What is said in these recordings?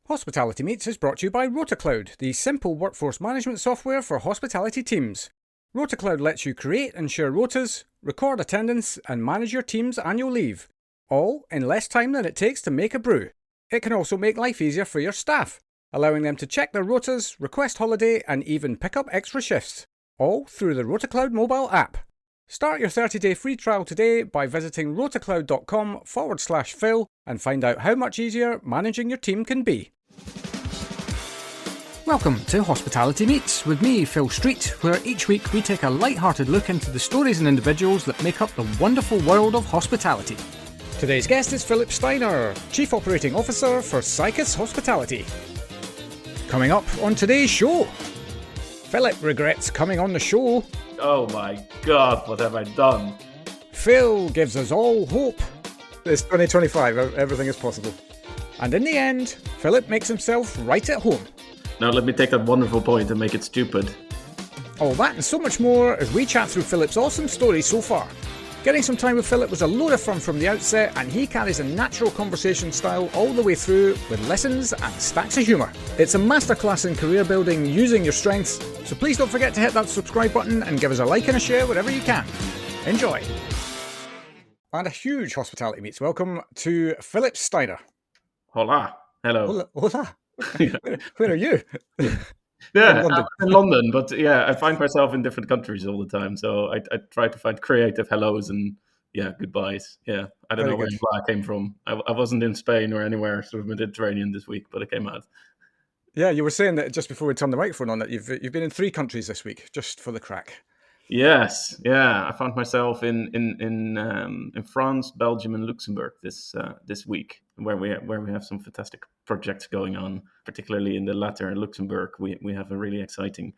Hospitality Meets is brought to you by RotaCloud, the simple workforce management software for hospitality teams. RotaCloud lets you create and share rotas, record attendance, and manage your team's annual leave, all in less time than it takes to make a brew. It can also make life easier for your staff, allowing them to check their rotas, request holiday, and even pick up extra shifts, all through the RotaCloud mobile app. Start your 30-day free trial today by visiting rotacloud.com/Phil and find out how much easier managing your team can be. Welcome to Hospitality Meets with me, Phil Street, where each week we take a light-hearted look into the stories and individuals that make up the wonderful world of hospitality. Today's guest is Philip Steiner, Chief Operating Officer for Cycus Hospitality. Coming up on today's show, Philip regrets coming on the show. Oh my God, what have I done? Phil gives us all hope. It's 2025, everything is possible. And in the end, Philip makes himself right at home. Now let me take that wonderful point and make it stupid. All that and so much more as we chat through Philip's awesome story so far. Getting some time with Philip was a load of fun from the outset, and he carries a natural conversation style all the way through with lessons and stacks of humour. It's a masterclass in career building using your strengths, so please don't forget to hit that subscribe button and give us a like and a share wherever you can. Enjoy. And a huge Hospitality Meets welcome to Philip Steiner. Hola. Hello. Hola. Where are you? Yeah, I'm in London, but yeah, I find myself in different countries all the time. So I try to find creative hellos and goodbyes. Yeah, I don't know where I came from. I wasn't in Spain or anywhere sort of Mediterranean this week, but I came out. Yeah, you were saying that just before we turned the microphone on that you've been in 3 countries this week, just for the crack. Yes, yeah, I found myself in France, Belgium, and Luxembourg this week, where we have some fantastic projects going on. Particularly in the latter, Luxembourg, we have a really exciting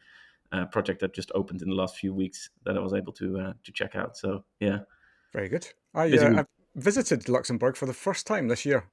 project that just opened in the last few weeks that I was able to check out. So yeah, very good. I visited Luxembourg for the first time this year.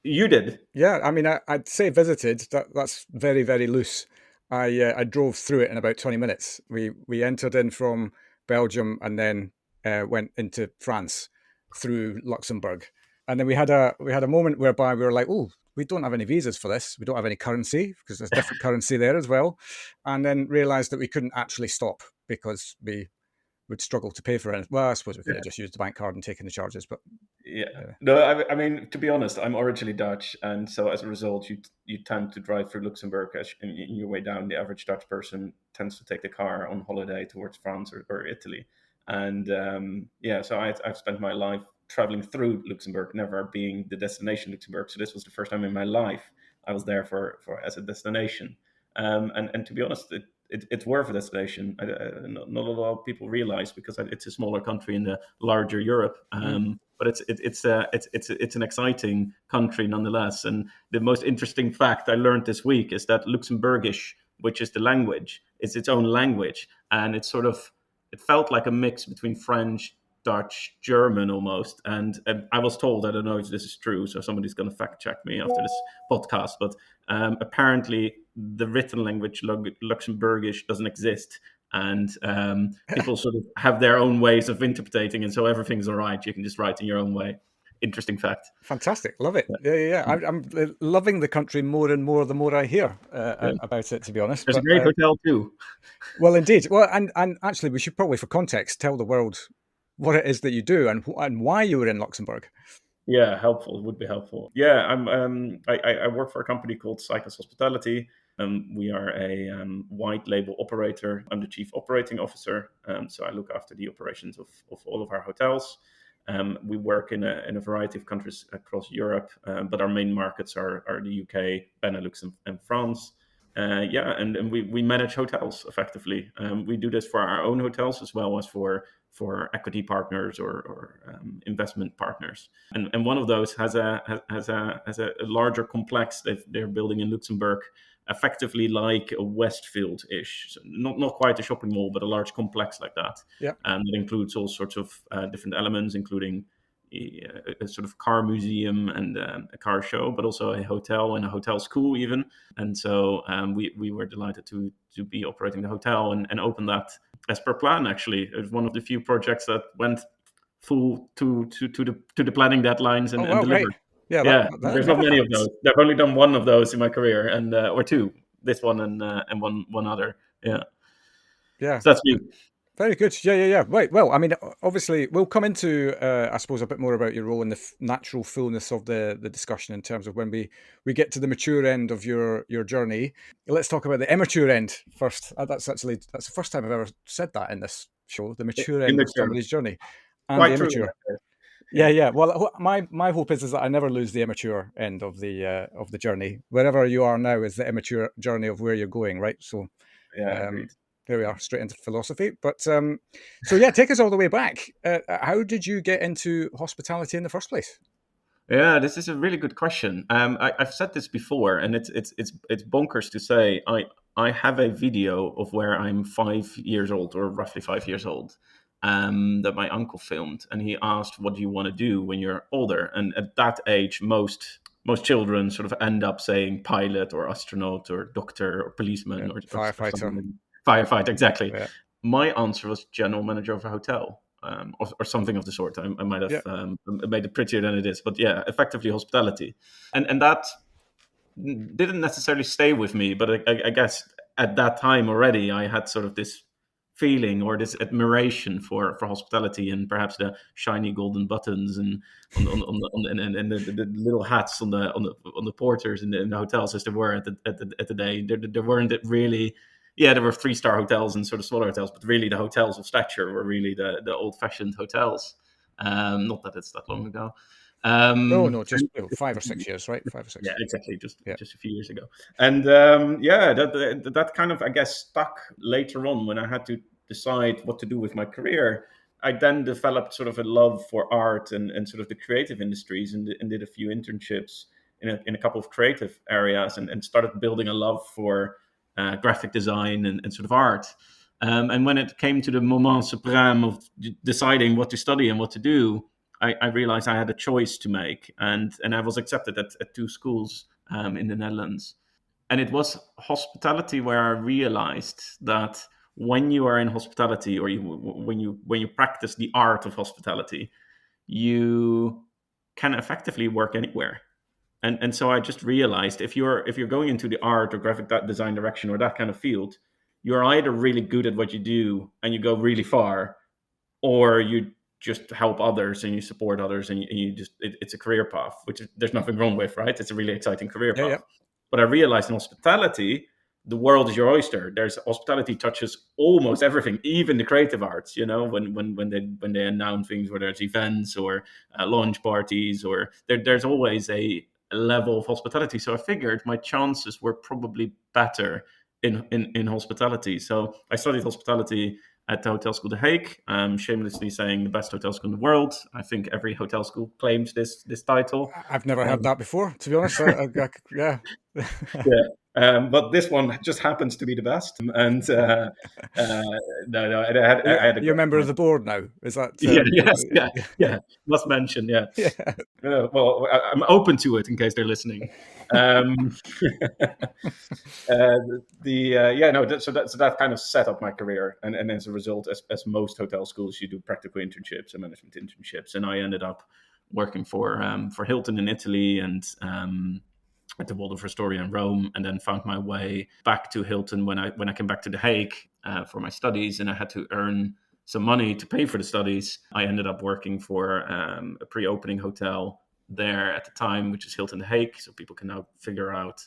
You did? Yeah, I mean, I'd say visited. That's very, very loose. I drove through it in about 20 minutes. We entered in from Belgium and then went into France through Luxembourg. And then we had a moment whereby we were like, oh, we don't have any visas for this. We don't have any currency because there's different currency there as well. And then realized that we couldn't actually stop because we would struggle to pay for it. Well, I suppose we could have just used the bank card and taken the charges, but no, I mean, to be honest, I'm originally Dutch, and so as a result, you tend to drive through Luxembourg as in your way down. The average Dutch person tends to take the car on holiday towards France or Italy, and so I've spent my life traveling through Luxembourg, never being the destination Luxembourg. So this was the first time in my life I was there for as a destination, and to be honest, it's worth a destination. Not a lot of people realize because it's a smaller country in the larger Europe, but it's an exciting country nonetheless. And the most interesting fact I learned this week is that Luxembourgish, which is the language, is its own language, and it felt like a mix between French, Dutch, German almost. And I was told, I don't know if this is true, so somebody's going to fact check me after this podcast, but apparently the written language Luxembourgish doesn't exist, and people sort of have their own ways of interpreting, and so everything's all right. You can just write in your own way. Interesting fact. Fantastic. Love it. Yeah. I'm loving the country more and more the more I hear about it, to be honest. There's a great hotel too. Well, indeed. Well, and actually, we should probably, for context, tell the world what it is that you do and why you were in Luxembourg. Yeah, helpful. Would be helpful. Yeah, I work for a company called Cycus Hospitality. We are a white label operator. I'm the chief operating officer, so I look after the operations of all of our hotels. We work in a variety of countries across Europe, but our main markets are the UK, Benelux, and France. And we manage hotels effectively. We do this for our own hotels as well as for equity partners or investment partners. And one of those has a larger complex that they're building in Luxembourg, effectively like a Westfield-ish, so not quite a shopping mall, but a large complex like that. Yeah. And it includes all sorts of different elements, including a sort of car museum and a car show, but also a hotel and a hotel school even. And so we were delighted to be operating the hotel and open that as per plan. Actually, it was one of the few projects that went full to the planning deadlines and delivered. Great. Yeah, Yeah, that there's not never many of happens. those. I've only done one of those in my career, and or two. This one and one other. Yeah, Yeah. so that's me. Very good. Yeah, yeah, yeah. Right. Well, I mean, obviously, we'll come into, I suppose, a bit more about your role in the natural fullness of the discussion in terms of when we get to the mature end of your journey. Let's talk about the immature end first. That's the first time I've ever said that in this show. The mature end of Immature, somebody's journey, and the quite true. immature. Yeah, Yeah, yeah. Well, my hope is that I never lose the immature end of the journey. Wherever you are now is the immature journey of where you're going, right? So yeah, um, agreed. there we are, straight into philosophy. But so yeah, take us all the way back. How did you get into hospitality in the first place? Yeah, this is a really good question. I've said this before, and it's bonkers to say. I have a video of where I'm 5 years old, or roughly 5 years old, that my uncle filmed, and he asked, "What do you want to do when you're older?" And at that age, most children sort of end up saying pilot or astronaut or doctor or Yeah, policeman or firefighter. something. Firefighter, exactly. Yeah, My answer was general manager of a hotel, or something of the sort. I might have yeah. made it prettier than it is, but yeah, effectively hospitality, and that didn't necessarily stay with me. But I guess at that time already, I had sort of this feeling or this admiration for hospitality, and perhaps the shiny golden buttons and and the little hats on the porters in the hotels as they were at the day. There weren't really. Yeah, there were 3-star hotels and sort of smaller hotels, but really the hotels of stature were really the old fashioned hotels. Not that it's that long ago. No, no, just And 5 or 6 years, right? Five or yeah, six. exactly. Yeah. Just a few years ago, and yeah, that kind of, I guess, stuck later on when I had to decide what to do with my career. I then developed sort of a love for art and sort of the creative industries, and did a few internships in a couple of creative areas, and started building a love for graphic design and sort of art. And when it came to the moment supreme of deciding what to study and what to do, I realized I had a choice to make, and I was accepted at two schools in the Netherlands. And it was hospitality where I realized that when you are in hospitality, or when you practice the art of hospitality, you can effectively work anywhere. And so I just realized, if you're going into the art or graphic design direction or that kind of field, you're either really good at what you do and you go really far, or you just help others and you support others, and you just it's a career path, which there's nothing wrong with, right? It's a really exciting career Yeah, yeah. path. But I realized in hospitality, the world is your oyster. There's hospitality touches almost everything, even the creative arts. When they announce things, whether it's events or launch parties, or there's always a level of hospitality. So I figured my chances were probably better in hospitality. So I studied hospitality at the Hotel School The Hague. Shamelessly saying the best hotel school in the world. I think every hotel school claims this title. I've never heard Um, that before, to be honest. Yeah. yeah, but this one just happens to be the best. And uh, no, I had a You're a great member of time. the board now. Is that? Yeah, yes, yeah, yeah. Must mention, yeah. Yeah. Well, I'm open to it in case they're listening. Um, yeah, no, so that kind of set up my career, and as a result, as most hotel schools, you do practical internships and management internships, and I ended up working for Hilton in Italy, and at the Waldorf Astoria in Rome, and then found my way back to Hilton when I came back to The Hague for my studies, and I had to earn some money to pay for the studies. I ended up working for a pre-opening hotel there at the time, which is Hilton The Hague, so people can now figure out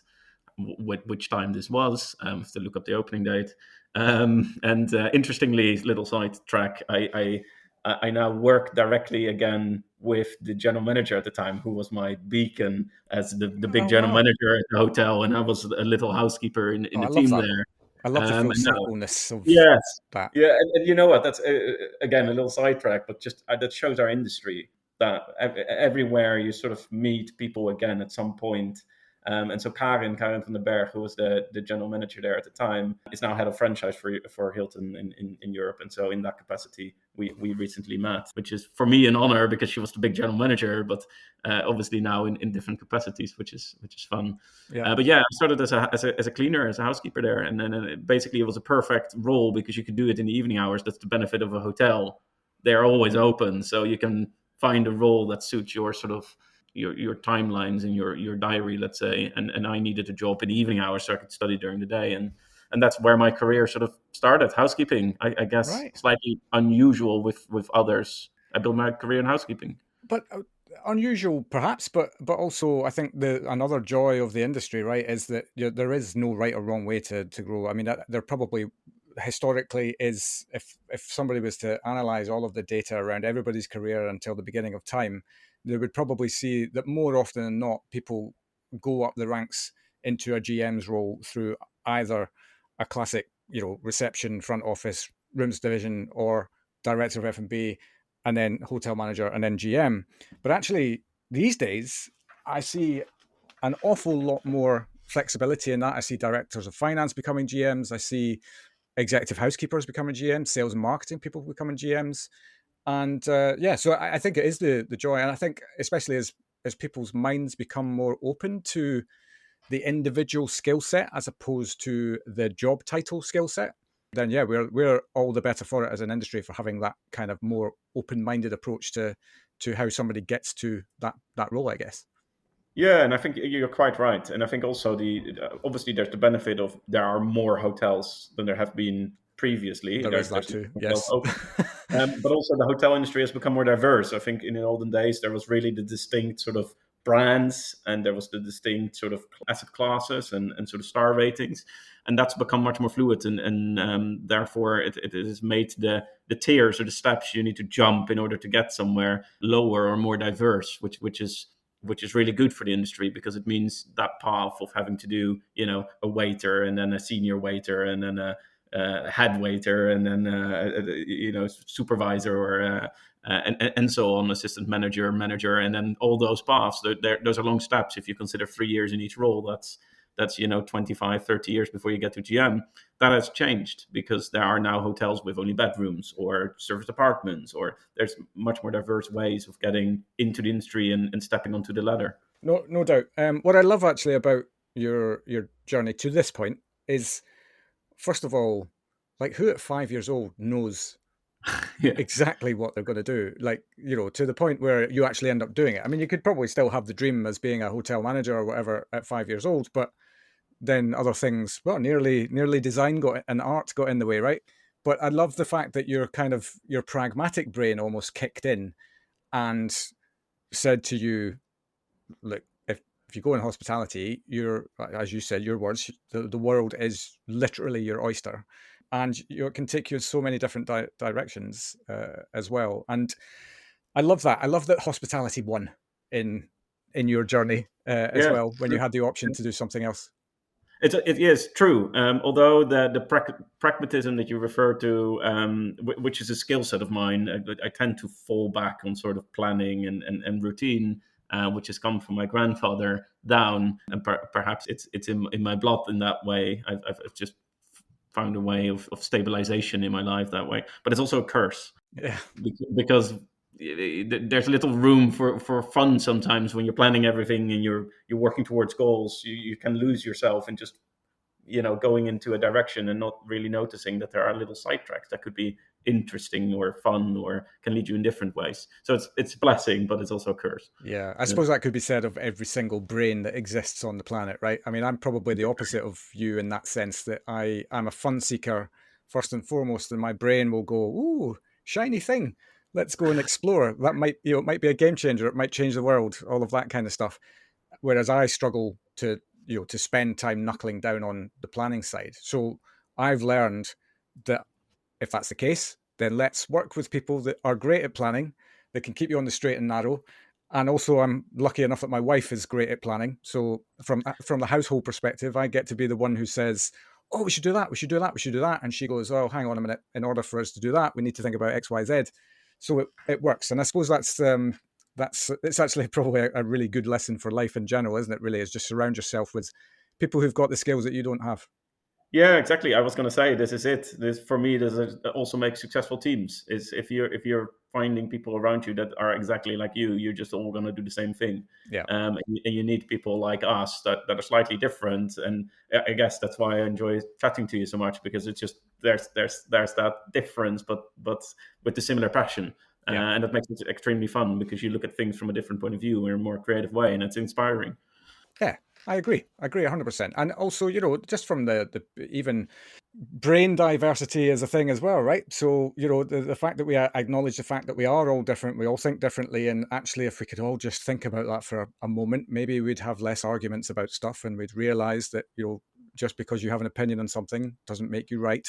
which time this was, if they look up the opening date. And interestingly, little side track, I now work directly again with the general manager at the time, who was my beacon as the big Oh general wow. manager at the hotel, and I was a little housekeeper in Oh, the I love team that. there. I love the full And now, circleness of yes, that. yeah, and you know what? That's again a little sidetrack, but just that shows our industry, that everywhere you sort of meet people again at some point. And so Karen van den Berg, who was the general manager there at the time, is now head of franchise for Hilton in Europe. And so in that capacity, we recently met, which is for me an honor because she was the big general manager, but obviously now in different capacities, which is fun. Yeah. But yeah, I started as a cleaner, as a housekeeper there, and then basically it was a perfect role because you could do it in the evening hours. That's the benefit of a hotel; they're always open, so you can find a role that suits your sort of your timelines and your diary, let's say, and I needed a job in the evening hours so I could study during the day, and that's where my career sort of started. Housekeeping, I guess, Right. slightly unusual with others. I built my career in housekeeping. But unusual perhaps, but also I think the another joy of the industry, right, is that there is no right or wrong way to grow. I mean, there probably historically is, if somebody was to analyze all of the data around everybody's career until the beginning of time, they would probably see that more often than not people go up the ranks into a GM's role through either a classic, reception, front office, rooms division, or director of F&B, and then hotel manager, and then GM. But actually, these days, I see an awful lot more flexibility in that. I see directors of finance becoming GMs. I see executive housekeepers becoming GMs, sales and marketing people becoming GMs. And yeah, so I think it is the joy. And I think especially as people's minds become more open to the individual skill set as opposed to the job title skill set, then yeah, we're all the better for it as an industry for having that kind of more open-minded approach to how somebody gets to that role, I guess. Yeah, and I think you're quite right. And I think also obviously there's the benefit of there are more hotels than there have been previously. There is that There's too. hotels Yes. open. But also the hotel industry has become more diverse. I think in the olden days there was really the distinct sort of brands, and there was the distinct sort of asset classes and sort of star ratings, and that's become much more fluid, and therefore it has made the tiers or the steps you need to jump in order to get somewhere lower or more diverse, which is really good for the industry, because it means that path of having to do, a waiter and then a senior waiter and then a head waiter and then supervisor or and so on, assistant manager, and then all those paths. Those are long steps. If you consider 3 years in each role, that's 25, 30 years before you get to GM. That has changed because there are now hotels with only bedrooms or service apartments, or there's much more diverse ways of getting into the industry and stepping onto the ladder. No doubt. What I love actually about your journey to this point is, first of all, like, who at 5 years old knows Yeah. exactly what they're going to do, like, to the point where you actually end up doing it. I mean, you could probably still have the dream as being a hotel manager or whatever at 5 years old, but then other things, well, nearly design got and art got in the way, right? But I love the fact that your pragmatic brain almost kicked in and said to you, look, if you go in hospitality, you're, as you said, your words, the world is literally your oyster, and it can take you in so many different directions as well. And I love that. I love that hospitality won in in your journey as Yeah. well, when you had the option to do something else. It is true. Although the pragmatism that you refer to, which is a skill set of mine, I tend to fall back on sort of planning and routine, which has come from my grandfather down, and perhaps it's in my blood in that way. I've just found a way of stabilization in my life that way, but it's also a curse Yeah. because there's little room for fun sometimes when you're planning everything and you're working towards goals. You can lose yourself in just going into a direction and not really noticing that there are little sidetracks that could be interesting or fun or can lead you in different ways. So it's a blessing, but it's also a curse. Yeah, I Yeah. suppose that could be said of every single brain that exists on the planet, right? I mean, I'm probably the opposite of you in that sense, that I'm a fun seeker first and foremost, and my brain will go, "Ooh, shiny thing, let's go and explore. That might, it might be a game changer. It might change the world. All of that kind of stuff." Whereas I struggle to spend time knuckling down on the planning side. So I've learned that if that's the case, then let's work with people that are great at planning, that can keep you on the straight and narrow. And also, I'm lucky enough that my wife is great at planning. So from the household perspective, I get to be the one who says, "Oh, we should do that. We should do that. We should do that." And she goes, "Oh, hang on a minute. In order for us to do that, we need to think about X, Y, Z." So it works. And I suppose that's it's actually probably a really good lesson for life in general, isn't it? Really, is just surround yourself with people who've got the skills that you don't have. Yeah, exactly. I was going to say this is it. This for me. Also makes successful teams. Is if you're finding people around you that are exactly like you, you're just all going to do the same thing. Yeah. And you need people like us that are slightly different. And I guess that's why I enjoy chatting to you so much, because it's just there's that difference, but with the similar passion. Yeah. And that makes it extremely fun because you look at things from a different point of view in a more creative way, and it's inspiring. Yeah, I agree. I agree 100%. And also, just from the even brain diversity is a thing as well, right? So, the fact that we acknowledge the fact that we are all different, we all think differently. And actually, if we could all just think about that for a moment, maybe we'd have less arguments about stuff and we'd realize that, just because you have an opinion on something doesn't make you right.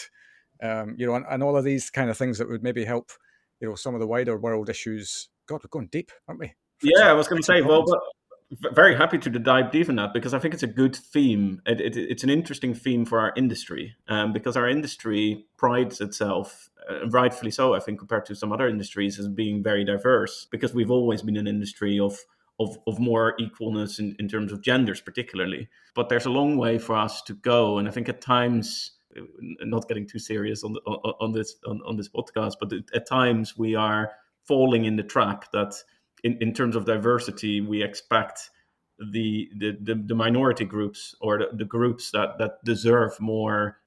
And all of these kind of things that would maybe help, some of the wider world issues. God, we're going deep, aren't we? Yeah, I was going to Fixing say, well, problems. but very happy to dive deep in that because I think it's a good theme. It's an interesting theme for our industry because our industry prides itself, rightfully so, I think, compared to some other industries, as being very diverse because we've always been an industry of more equalness in terms of genders, particularly. But there's a long way for us to go, and I think at times, not getting too serious on this podcast, but at times we are falling in the trap that in terms of diversity, we expect the minority groups or the groups that deserve more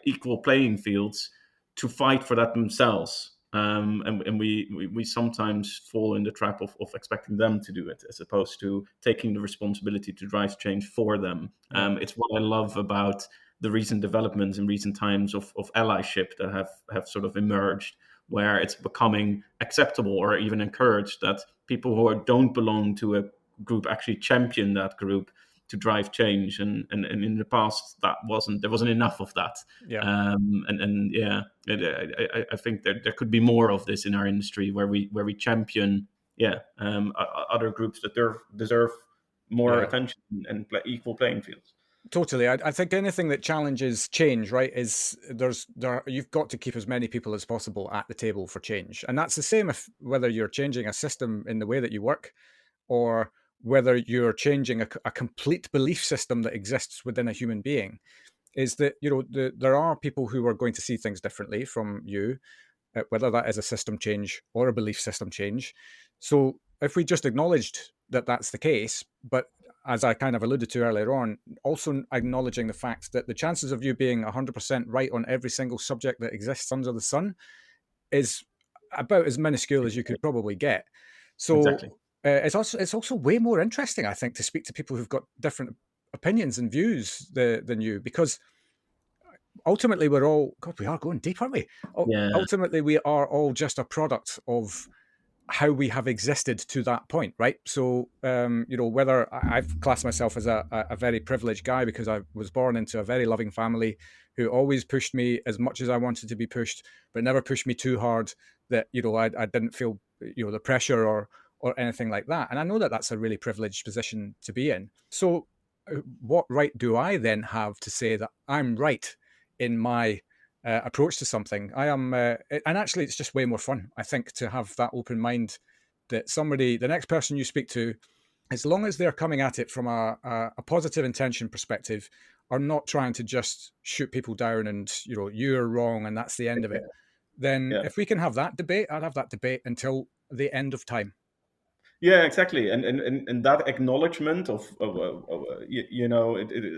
equal playing fields to fight for that themselves. And we sometimes fall in the trap of expecting them to do it as opposed to taking the responsibility to drive change for them. Yeah. It's what I love about the recent developments in recent times of allyship that have sort of emerged, where it's becoming acceptable or even encouraged that people who don't belong to a group actually champion that group to drive change. And in the past, there wasn't enough of that. Yeah. And yeah, I think there could be more of this in our industry where we champion other groups that deserve more Yeah. attention and equal playing fields. Totally. I think anything that challenges change, right, is you've got to keep as many people as possible at the table for change. And that's the same if whether you're changing a system in the way that you work or whether you're changing a complete belief system that exists within a human being. Is that, there are people who are going to see things differently from you, whether that is a system change or a belief system change. So if we just acknowledged that that's the case, but as I kind of alluded to earlier on, also acknowledging the fact that the chances of you being 100% right on every single subject that exists under the sun is about as minuscule as you could probably get. So Exactly. it's also way more interesting, I think, to speak to people who've got different opinions and views than you, because ultimately we are going deep, aren't we? Yeah. Ultimately, we are all just a product of how we have existed to that point, right? So, whether I've classed myself as a very privileged guy because I was born into a very loving family who always pushed me as much as I wanted to be pushed, but never pushed me too hard that, I didn't feel, the pressure or anything like that. And I know that that's a really privileged position to be in. So, what right do I then have to say that I'm right in my approach to something? And actually, it's just way more fun, I think, to have that open mind that the next person you speak to, as long as they're coming at it from a positive intention perspective, are not trying to just shoot people down and, you're wrong and that's the end of it. Then Yeah. if we can have that debate, I'd have that debate until the end of time. Yeah, exactly, and that acknowledgement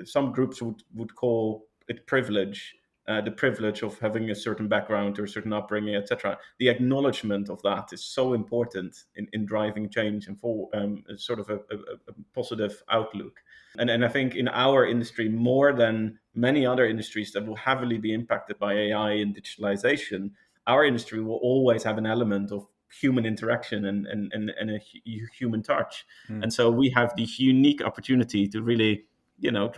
some groups would call it privilege, the privilege of having a certain background or a certain upbringing, etc. The acknowledgement of that is so important in driving change and for sort of a positive outlook. And I think in our industry, more than many other industries that will heavily be impacted by AI and digitalization, our industry will always have an element of human interaction and a human touch. Mm. And so we have the unique opportunity to really,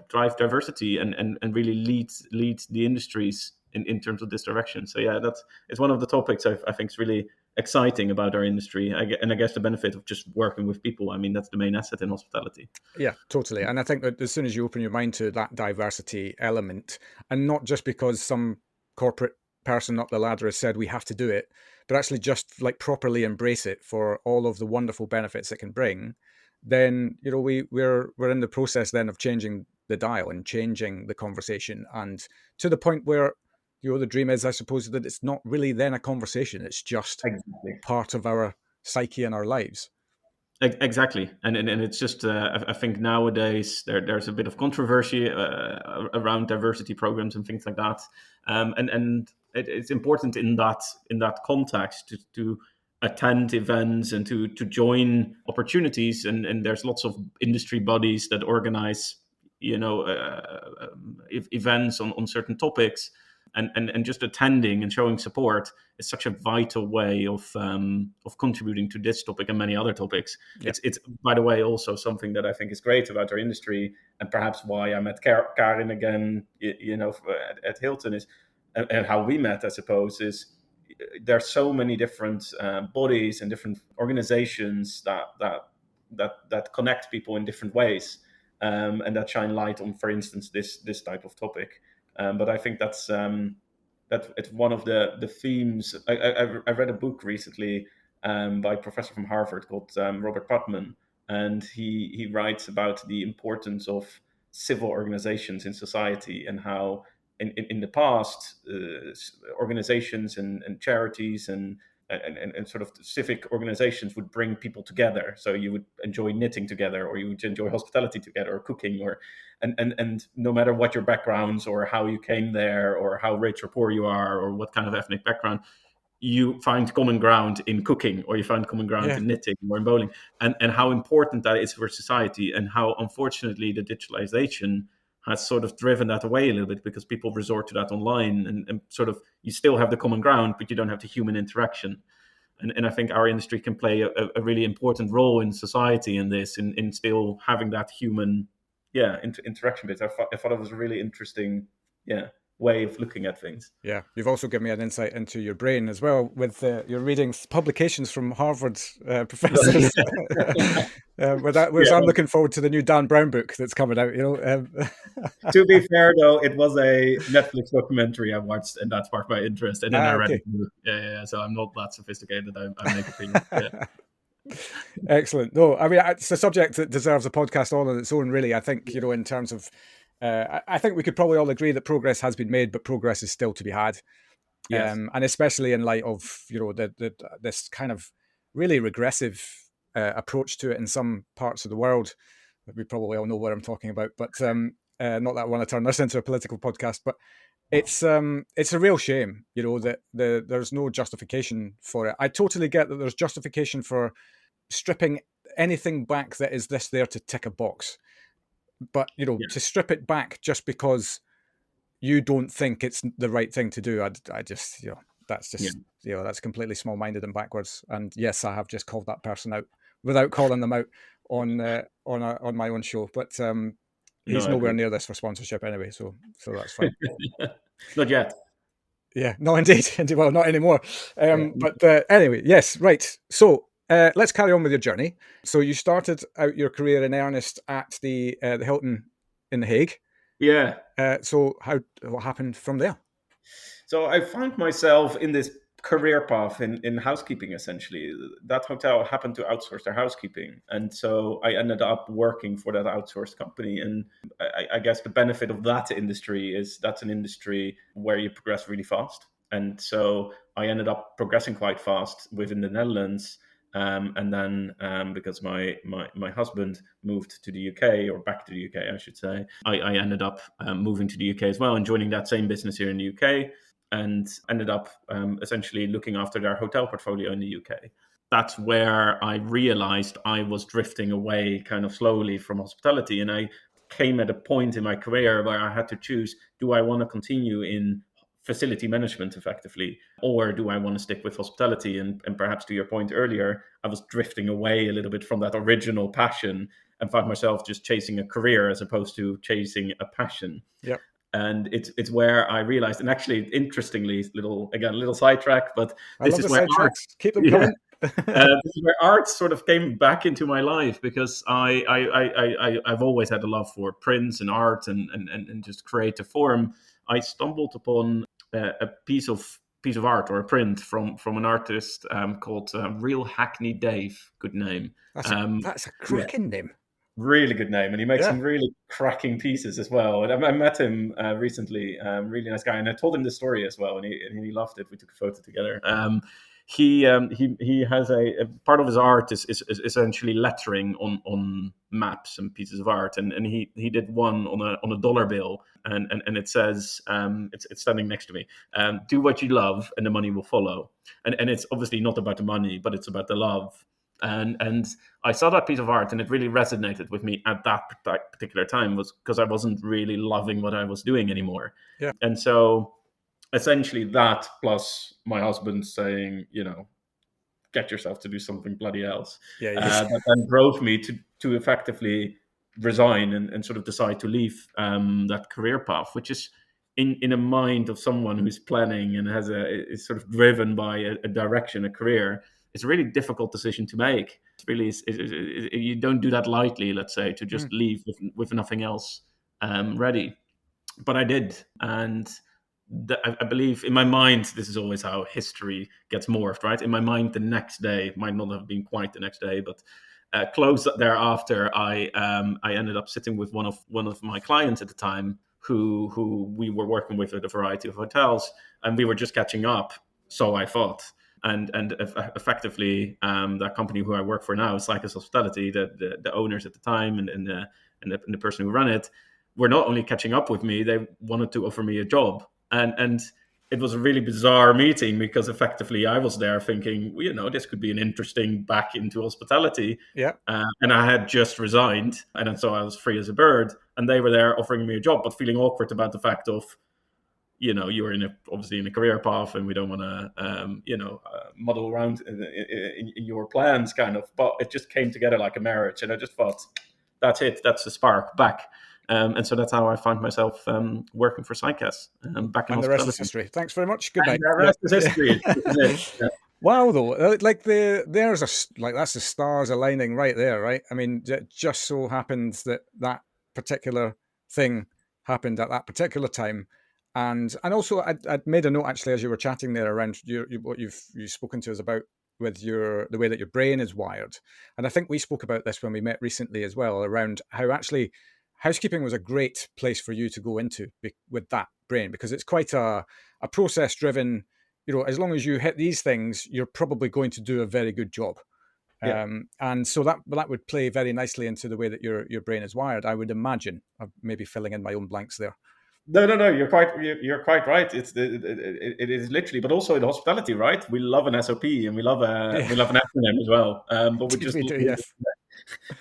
drive diversity and really lead the industries in terms of this direction. So yeah, it's one of the topics I think is really exciting about our industry. And I guess the benefit of just working with people. I mean, that's the main asset in hospitality. Yeah, totally. And I think that as soon as you open your mind to that diversity element, and not just because some corporate person up the ladder has said we have to do it, but actually just like properly embrace it for all of the wonderful benefits it can bring, then we're in the process then of changing the dial and changing the conversation, and to the point where the dream is, I suppose, that it's not really then a conversation; it's just Exactly. part of our psyche and our lives. Exactly, and it's just I think nowadays there's a bit of controversy around diversity programs and things like that, and it's important in that context to attend events and to join opportunities. And there's lots of industry bodies that organize, events on certain topics, and just attending and showing support is such a vital way of contributing to this topic and many other topics. Yeah. It's by the way also something that I think is great about our industry, and perhaps why I met Karin again, at Hilton, is and how we met, I suppose, is there are so many different bodies and different organizations that connect people in different ways, and that shine light on, for instance, this type of topic. But I think that's it's one of the themes. I read a book recently by a professor from Harvard called Robert Putnam, and he writes about the importance of civil organizations in society, and how in the past organizations and charities and sort of civic organizations would bring people together. So you would enjoy knitting together, or you would enjoy hospitality together, or cooking, or and no matter what your backgrounds or how you came there, or how rich or poor you are, or what kind of ethnic background, you find common ground in cooking, or you find common ground Yeah. in knitting or in bowling, and how important that is for society, and how unfortunately the digitalization has sort of driven that away a little bit, because people resort to that online, and sort of you still have the common ground, but you don't have the human interaction. And I think our industry can play a really important role in society in this, in still having that human, interaction bit. I thought it was a really interesting, way of looking at things. Yeah, you've also given me an insight into your brain as well with your reading publications from Harvard professors. Whereas Yeah. I'm looking forward to the new Dan Brown book that's coming out. To be fair, though, it was a Netflix documentary I watched, and that's part of my interest. And then I read Okay. it. Yeah. So I'm not that sophisticated. I make opinions. Yeah. Excellent. No, I mean, it's a subject that deserves a podcast all on its own, really. I think, in terms of, I think we could probably all agree that progress has been made, but progress is still to be had. Yes. And especially in light of, this kind of really regressive approach to it in some parts of the world. We probably all know what I'm talking about, but not that I want to turn this into a political podcast, but it's a real shame, that there's no justification for it. I totally get that there's justification for stripping anything back that is there to tick a box, but to strip it back just because you don't think it's the right thing to do, I just that's just that's completely small-minded and backwards. And yes, I have just called that person out without calling them out on my own show, but he's nowhere near this for sponsorship anyway, so that's fine. Not yet. Yeah, no, indeed. Well, not anymore. But anyway, yes, right. So let's carry on with your journey. So you started out your career in earnest at the Hilton in The Hague. Yeah. So what happened from there? So I found myself in this career path in housekeeping, essentially. That hotel happened to outsource their housekeeping. And so I ended up working for that outsourced company. And I guess the benefit of that industry is that's an industry where you progress really fast. And so I ended up progressing quite fast within the Netherlands. And then because my husband moved to the UK, or back to the UK, I should say, I ended up moving to the UK as well and joining that same business here in the UK, and ended up essentially looking after their hotel portfolio in the UK. That's where I realized I was drifting away kind of slowly from hospitality. And I came at a point in my career where I had to choose, do I want to continue in facility management effectively, or do I want to stick with hospitality? And perhaps to your point earlier, I was drifting away a little bit from that original passion and found myself just chasing a career as opposed to chasing a passion. Yeah. And it's where I realized, and actually, interestingly, little sidetrack, but this is where art, keep them coming. this is where art sort of came back into my life, because I've always had a love for prints and art and just creative form. I stumbled upon a piece of art, or a print from an artist called Real Hackney Dave. Good name. That's a cracking name. Really good name, and he makes some really cracking pieces as well. And I met him recently, really nice guy, and I told him the story as well, and he loved it. We took a photo together. he has a part of his art is essentially lettering on maps and pieces of art, and he did one on a dollar bill, and it says, it's standing next to me, do what you love and the money will follow, and it's obviously not about the money, but it's about the love. And I saw that piece of art and it really resonated with me at that particular time, was because I wasn't really loving what I was doing anymore. Yeah. And so essentially that, plus my husband saying, get yourself to do something bloody else, Yeah. Yes. that then drove me to effectively resign and sort of decide to leave that career path, which is in a mind of someone who's planning and is sort of driven by a direction, a career. It's a really difficult decision to make. It's really, you don't do that lightly, let's say, to just Mm. leave with nothing else ready. But I did, and I believe in my mind, this is always how history gets morphed, right? In my mind, the next day might not have been quite the next day, but close thereafter, I ended up sitting with one of my clients at the time, who we were working with at a variety of hotels, and we were just catching up. So I thought, and effectively, that company who I work for now, Cycus Hospitality, the owners at the time and the person who ran it, were not only catching up with me, they wanted to offer me a job. And it was a really bizarre meeting, because effectively I was there thinking, this could be an interesting back into hospitality. Yeah. And I had just resigned, and so I was free as a bird. And they were there offering me a job, but feeling awkward about the fact of, you were obviously in a career path, and we don't want to, muddle around in your plans, kind of. But it just came together like a marriage, and I just thought, that's it. That's the spark back. And so that's how I found myself working for Cycas back in And the rest is hospitality. history. Thanks very much. Good And night. the Yeah. rest is history. This is it. Yeah. Wow, though, that's the stars aligning right there, right? I mean, it just so happens that particular thing happened at that particular time, and also I'd made a note actually as you were chatting there around what you've spoken to us about with the way that your brain is wired, and I think we spoke about this when we met recently as well, around how actually housekeeping was a great place for you to go into with that brain, because it's quite a process driven. As long as you hit these things, you're probably going to do a very good job. Yeah. And so that would play very nicely into the way that your brain is wired, I would imagine. I'm maybe filling in my own blanks there. No. You're quite right. It is literally, but also in hospitality, right? We love an SOP, and we love Yeah, an acronym as well. But we indeed just we do. Yes.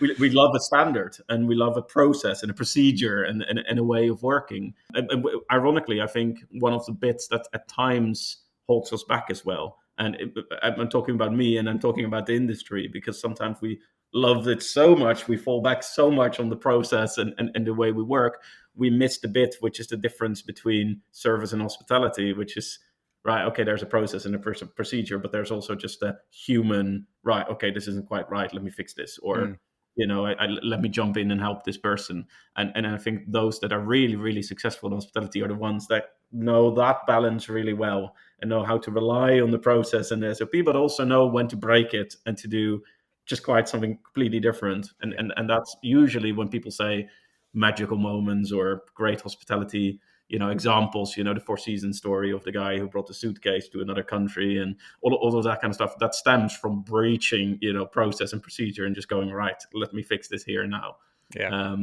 we love a standard, and we love a process and a procedure and a way of working. And ironically, I think one of the bits that at times holds us back as well. And I'm talking about me, and I'm talking about the industry, because sometimes we love it so much, we fall back so much on the process and the way we work, we miss the bit, which is the difference between service and hospitality, which is, right, okay, there's a process and a procedure, but there's also just a human, right, okay, this isn't quite right, let me fix this, or Mm. let me jump in and help this person. And I think those that are really, really successful in hospitality are the ones that know that balance really well, and know how to rely on the process and the SOP, but also know when to break it and to do just quite something completely different. And Yeah. and that's usually when people say magical moments or great hospitality, examples, the Four Seasons story of the guy who brought the suitcase to another country, and all of that kind of stuff, that stems from breaching, process and procedure, and just going, right, let me fix this here now. Yeah.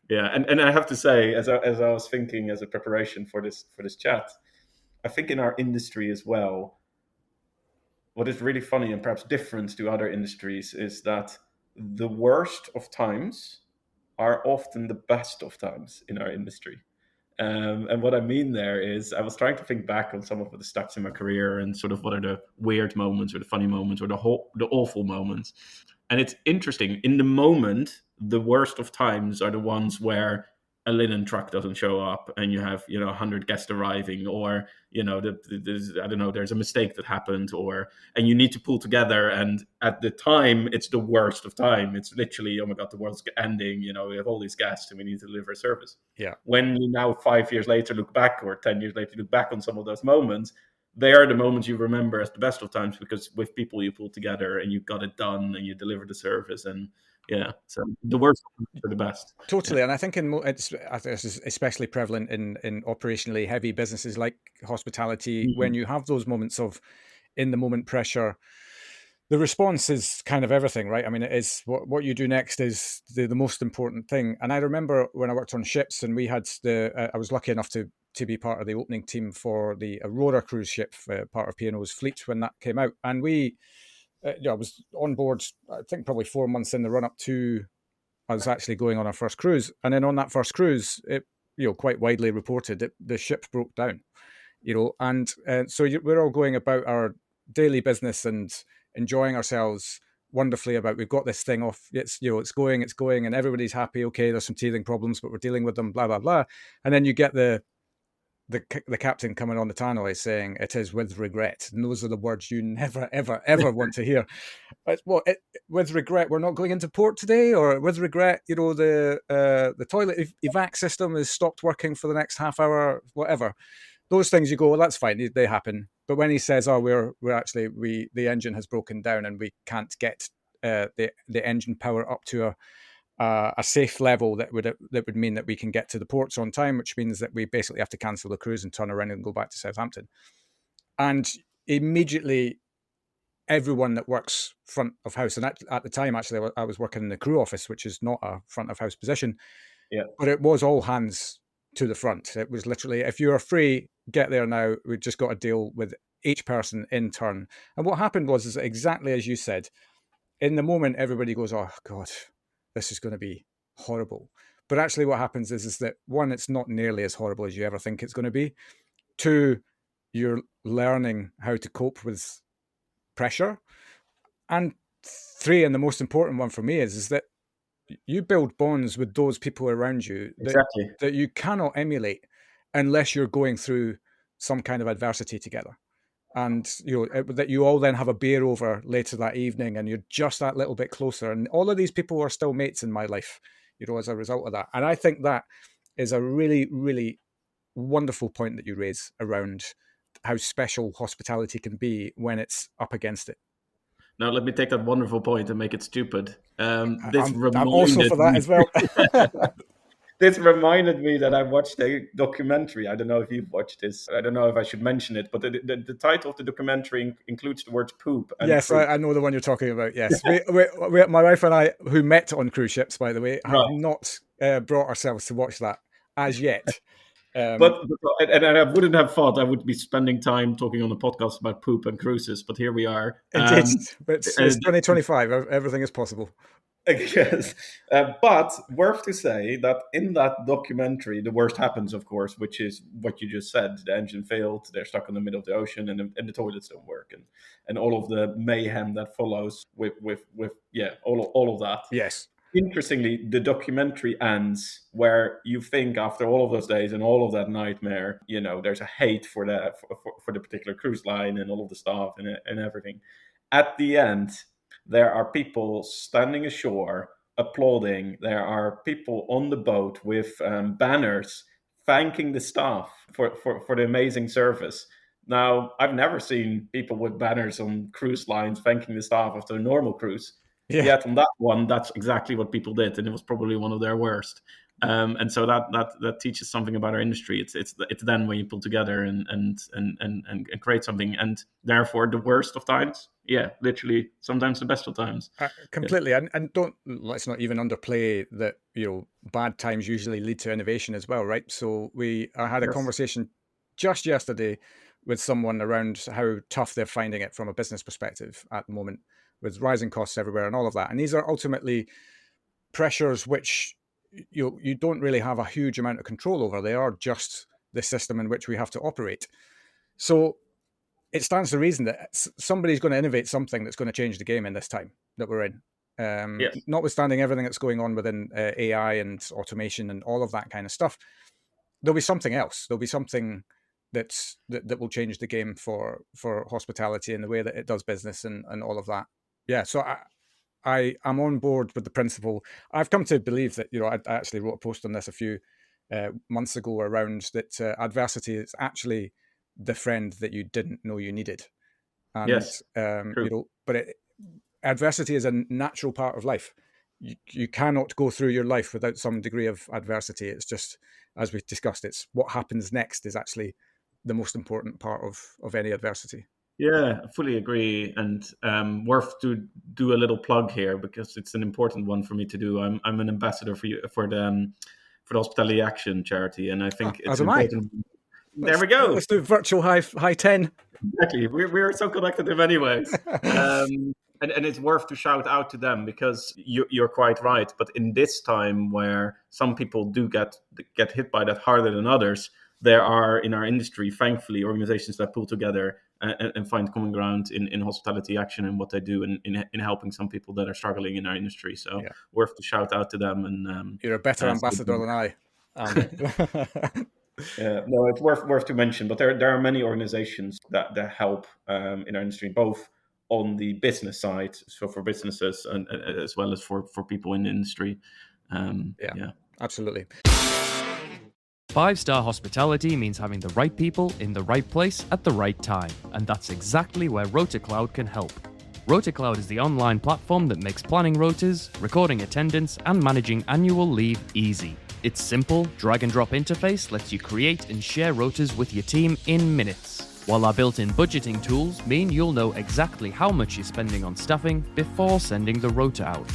Yeah. And I have to say, as I was thinking as a preparation for this chat, I think in our industry as well, what is really funny and perhaps different to other industries is that the worst of times are often the best of times in our industry. And what I mean there is, I was trying to think back on some of the stats in my career, and sort of what are the weird moments or the funny moments or the awful moments. And it's interesting. In the moment, the worst of times are the ones where a linen truck doesn't show up, and you have 100 guests arriving, or there's, I don't know, there's a mistake that happened, and you need to pull together. And at the time, it's the worst of time. It's literally, oh my god, the world's ending. We have all these guests, and we need to deliver a service. Yeah. When you now 5 years later look back, or 10 years later look back on some of those moments, they are the moments you remember as the best of times, because with people you pull together and you got it done and you delivered the service. And yeah, so the worst are the best. Totally, and I think I think this is especially prevalent in operationally heavy businesses like hospitality, Yeah. when you have those moments of in the moment pressure. The response is kind of everything, right? I mean, it is what you do next is the most important thing. And I remember when I worked on ships, and we had I was lucky enough to be part of the opening team for the Aurora cruise ship, part of P&O's fleet when that came out. And I was on board, I think probably 4 months in the run up to us actually going on our first cruise. And then on that first cruise, it, quite widely reported that the ship broke down, and so we're all going about our daily business and enjoying ourselves wonderfully about we've got this thing off, it's going and everybody's happy. Okay, there's some teething problems, but we're dealing with them, blah blah blah. And then you get the captain coming on the tannoy saying it is with regret, and those are the words you never ever ever want to hear. With regret we're not going into port today, or with regret the toilet evac system has stopped working for the next half hour, whatever. Those things you go, well, that's fine, they happen. But when he says, oh, the engine has broken down and we can't get the engine power up to a safe level that would mean that we can get to the ports on time, which means that we basically have to cancel the cruise and turn around and go back to Southampton. And immediately everyone that works front of house, and at the time actually I was working in the crew office, which is not a front of house position, but it was all hands to the front. It was literally, if you're free, get there now. We've just got to deal with each person in turn. And what happened is exactly as you said. In the moment, everybody goes, oh, God, this is going to be horrible. But actually what happens is that, one, it's not nearly as horrible as you ever think it's going to be. Two, you're learning how to cope with pressure. And three, and the most important one for me is that you build bonds with those people around you that you cannot emulate unless you're going through some kind of adversity together. And that you all then have a beer over later that evening, and you're just that little bit closer. And all of these people are still mates in my life, as a result of that. And I think that is a really, really wonderful point that you raise around how special hospitality can be when it's up against it. Now, let me take that wonderful point and make it stupid. I'm also for that as well. This reminded me that I watched a documentary. I don't know if you've watched this. I don't know if I should mention it, but the title of the documentary includes the words poop. And yes, I know the one you're talking about. Yes. My wife and I, who met on cruise ships, by the way, have not brought ourselves to watch that as yet. But I wouldn't have thought I would be spending time talking on a podcast about poop and cruises, but here we are. It's 2025. Everything is possible. Yes, but worth to say that in that documentary, the worst happens, of course, which is what you just said. The engine failed, they're stuck in the middle of the ocean, and the toilets don't work, and all of the mayhem that follows with all of that. Yes. Interestingly, the documentary ends where you think after all of those days and all of that nightmare, there's a hate for the particular cruise line and all of the staff and everything. At the end, there are people standing ashore applauding. There are people on the boat with banners thanking the staff for the amazing service. Now, I've never seen people with banners on cruise lines thanking the staff after a normal cruise. Yeah. Yet on that one, that's exactly what people did, and it was probably one of their worst. And so that teaches something about our industry. It's then when you pull together and create something, and therefore the worst of times, literally sometimes the best of times. Completely, and let's not even underplay that. Bad times usually lead to innovation as well, right? So I had a conversation just yesterday with someone around how tough they're finding it from a business perspective at the moment, with rising costs everywhere and all of that. And these are ultimately pressures which you don't really have a huge amount of control over. They are just the system in which we have to operate. So it stands to reason that somebody's going to innovate something that's going to change the game in this time that we're in. Notwithstanding everything that's going on within AI and automation and all of that kind of stuff, there'll be something else. There'll be something that will change the game for hospitality and the way that it does business and all of that. Yeah, so I'm on board with the principle. I've come to believe that, I actually wrote a post on this a few months ago around that adversity is actually the friend that you didn't know you needed. And, yes, true. But adversity is a natural part of life. You cannot go through your life without some degree of adversity. It's just, as we've discussed, it's what happens next is actually the most important part of any adversity. Yeah, I fully agree, and worth to do a little plug here because it's an important one for me to do. I'm an ambassador for you for the Hospitality Action charity, and I Ah, think it's as am I. important. There Let's we go. let's do virtual high 10. Exactly. We're so connected in many ways. And it's worth to shout out to them because you're quite right. But in this time where some people do get hit by that harder than others, there are in our industry, thankfully, organizations that pull together and find common ground in hospitality action and what they do in helping some people that are struggling in our industry. So Yeah, worth to shout out to them and you're a better ambassador than I am. yeah, no, it's worth to mention, but there are many organizations that help in our industry, both on the business side, so for businesses, and as well as for people in the industry. Yeah, Yeah, absolutely. Five-star hospitality means having the right people in the right place at the right time, and that's exactly where RotaCloud can help. RotaCloud is the online platform that makes planning rotas, recording attendance, and managing annual leave easy. Its simple, drag-and-drop interface lets you create and share rotas with your team in minutes, while our built-in budgeting tools mean you'll know exactly how much you're spending on staffing before sending the rota out.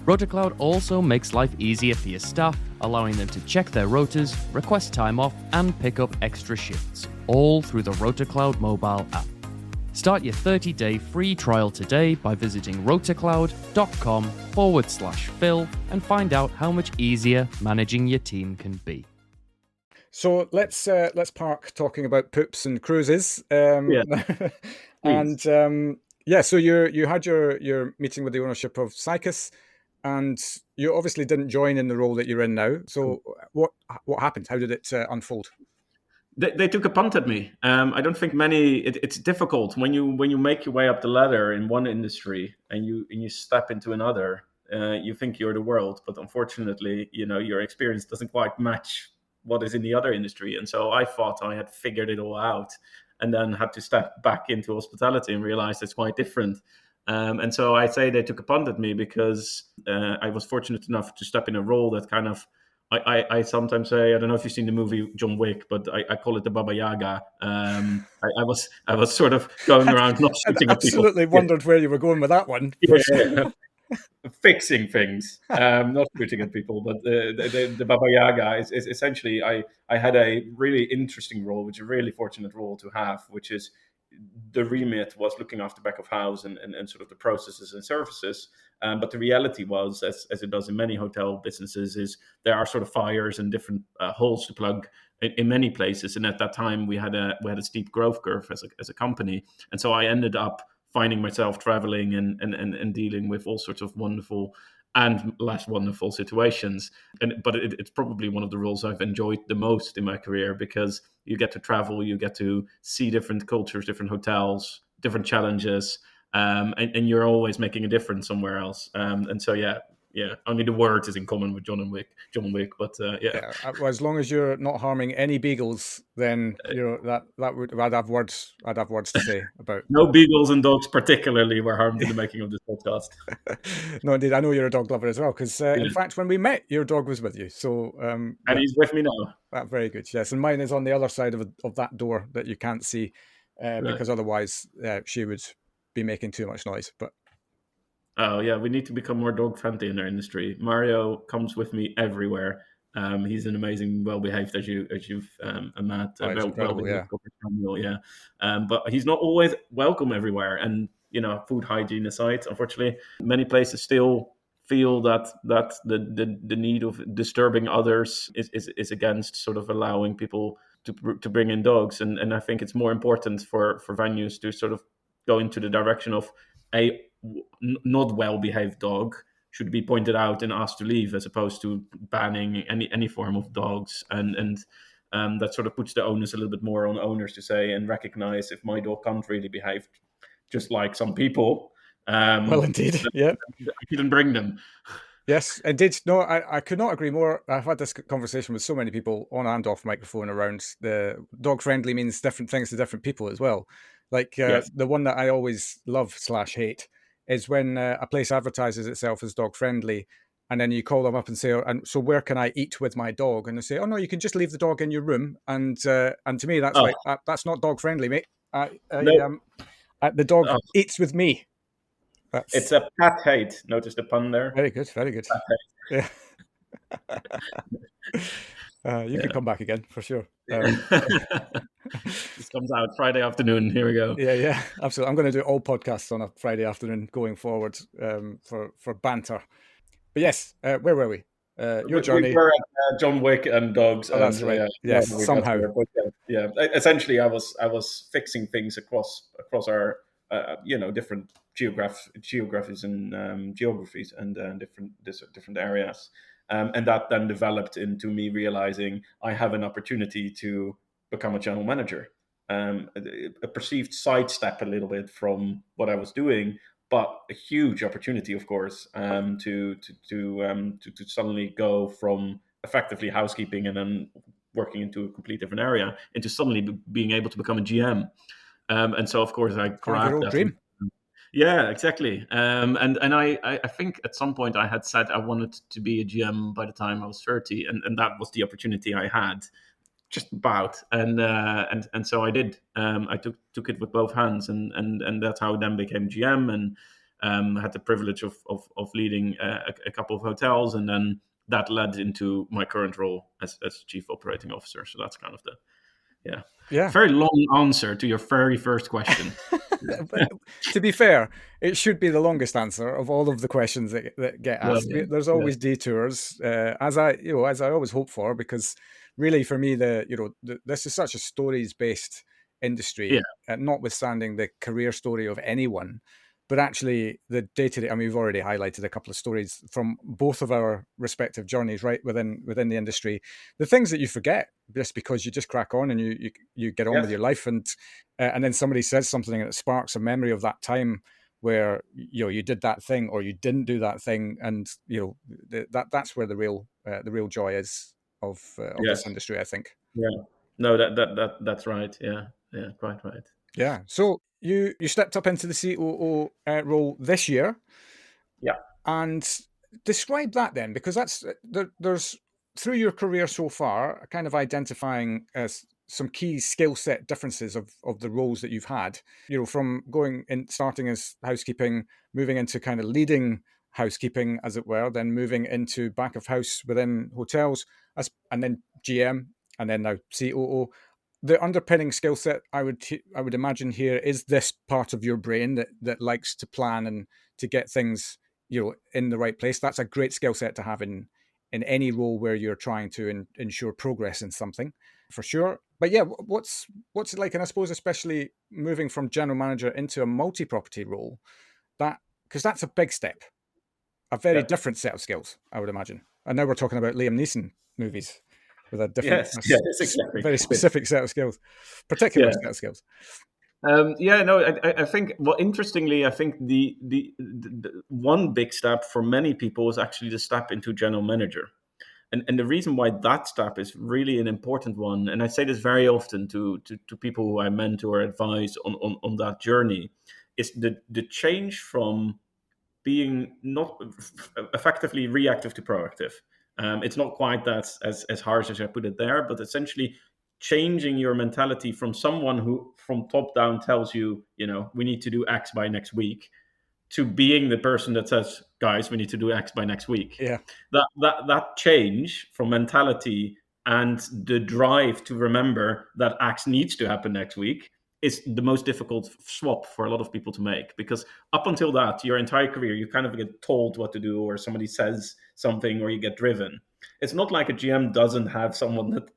RotaCloud also makes life easier for your staff, allowing them to check their rotas, request time off, and pick up extra shifts, all through the RotaCloud mobile app. Start your 30-day free trial today by visiting rotacloud.com/Phil and find out how much easier managing your team can be. So let's park talking about poops and cruises. yeah, And please. yeah, so you had your meeting with the ownership of Cycus, and you obviously didn't join in the role that you're in now. So what happened? How did it unfold? They took a punt at me. I don't think many. It's difficult when you make your way up the ladder in one industry and you step into another. You think you're the world, but unfortunately, your experience doesn't quite match what is in the other industry. And so I thought I had figured it all out, and then had to step back into hospitality and realize it's quite different. And so I say they took a punt at me because I was fortunate enough to step in a role that kind of I sometimes say, I don't know if you've seen the movie John Wick, but I call it the Baba Yaga. I was sort of going around not I shooting at people. absolutely Yeah, wondered where you were going with that one. For sure. yeah, fixing things, not shooting at people. But the Baba Yaga is essentially I had a really interesting role, which is a really fortunate role to have, which is the remit was looking after back of house and sort of the processes and services. But the reality was, as it does in many hotel businesses, is there are sort of fires and different holes to plug in many places. And at that time, we had a steep growth curve as a company, and so I ended up finding myself traveling and dealing with all sorts of wonderful and less wonderful situations. But it's probably one of the roles I've enjoyed the most in my career because you get to travel, you get to see different cultures, different hotels, different challenges, and you're always making a difference somewhere else. And so yeah, only the word is in common with John Wick, but yeah. Yeah, well, as long as you're not harming any beagles, then that would I'd have words to say about. No beagles and dogs particularly were harmed in the making of this podcast. No, indeed, I know you're a dog lover as well, because in Yeah. fact, when we met, your dog was with you. So And yeah, he's with me now. very good. Yes, and mine is on the other side of that door that you can't see, Right. because otherwise she would be making too much noise. But Oh yeah, we need to become more dog friendly in our industry. Mario comes with me everywhere. He's an amazing, well behaved, as you've Matt, oh, it's well incredible. behaved Yeah. Samuel, yeah. But he's not always welcome everywhere. And food hygiene aside, unfortunately, many places still feel that the need of disturbing others is against sort of allowing people to bring in dogs. And I think it's more important for venues to sort of go into the direction of a not well behaved dog should be pointed out and asked to leave, as opposed to banning any form of dogs. And that sort of puts the onus a little bit more on owners to say and recognize if my dog can't really behave, just like some people, Well, um, indeed. Yeah. I shouldn't bring them. Yes, indeed. No, I could not agree more. I've had this conversation with so many people on and off microphone around the dog friendly means different things to different people as well. Like Yes. the one that I always love/hate is when a place advertises itself as dog friendly, and then you call them up and say, "And so where can I eat with my dog?" And they say, "Oh no, you can just leave the dog in your room." And to me, that's Oh like that's not dog friendly, mate. I no. The dog Oh, eats with me. it's That's a pat hate. Notice the pun there. very good. Very good. Pat Yeah. You can hate. come back again for sure. Yeah. This comes out Friday afternoon. Here we go. Yeah, absolutely. I'm going to do all podcasts on a Friday afternoon going forward for banter. But yes, where were we? Your We journey. were at John Wick and dogs, Oh, that's and right. yeah, Yes, we got somehow. there. But essentially, I was fixing things across our different geographies and geographies and different areas, and that then developed into me realizing I have an opportunity to become a general manager. A perceived sidestep a little bit from what I was doing, but a huge opportunity, of course, to suddenly go from effectively housekeeping and then working into a complete different area into suddenly being able to become a GM. And so, of course, I Kind of your grabbed old that. dream. Yeah, exactly. And I think at some point I had said I wanted to be a GM by the time I was 30, and that was the opportunity I had. Just about, and so I did. I took it with both hands, and that's how I then became GM, and had the privilege of leading a couple of hotels, and then that led into my current role as chief operating officer. So that's kind of Yeah. very long answer to your very first question. But to be fair, it should be the longest answer of all of the questions that get Well, asked. There's always detours, as I always hope for, because really for me, this is such a stories based industry, yeah, notwithstanding the career story of anyone. But actually, the day-to-day. I mean, we've already highlighted a couple of stories from both of our respective journeys, right within the industry. The things that you forget just because you just crack on and you get on with yes, your life, and then somebody says something and it sparks a memory of that time where you did that thing or you didn't do that thing, and that's where the real joy is of this yes, industry, I think. yeah. No, that's right. Yeah, quite right. Yeah. So you stepped up into the COO role this year, Yeah. and describe that then, because there's through your career so far, kind of identifying some key skill set differences of the roles that you've had. From going in, starting as housekeeping, moving into kind of leading housekeeping, as it were, then moving into back of house within hotels, and then GM, and then now COO. The underpinning skill set, I would imagine here, is this part of your brain that likes to plan and to get things in the right place. That's a great skill set to have in any role where you're trying to ensure progress in something, for sure. But yeah, what's it like? And I suppose especially moving from general manager into a multi-property role, because that's a big step, a very Yeah. different set of skills, I would imagine. And now we're talking about Liam Neeson movies with a different, Yes. Yes. Exactly. very specific set of skills, particular Yeah. set of skills. No, I think. Well, interestingly, I think the one big step for many people is actually the step into general manager, and the reason why that step is really an important one, and I say this very often to people who I mentor or advise on that journey, is the change from being not effectively reactive to proactive. It's not quite that as harsh as I put it there, but essentially changing your mentality from someone who from top down tells you, we need to do X by next week, to being the person that says, guys, we need to do X by next week. Yeah. That change from mentality and the drive to remember that X needs to happen next week is the most difficult swap for a lot of people to make, because up until that, your entire career, you kind of get told what to do, or somebody says something, or you get driven. It's not like a GM doesn't have someone that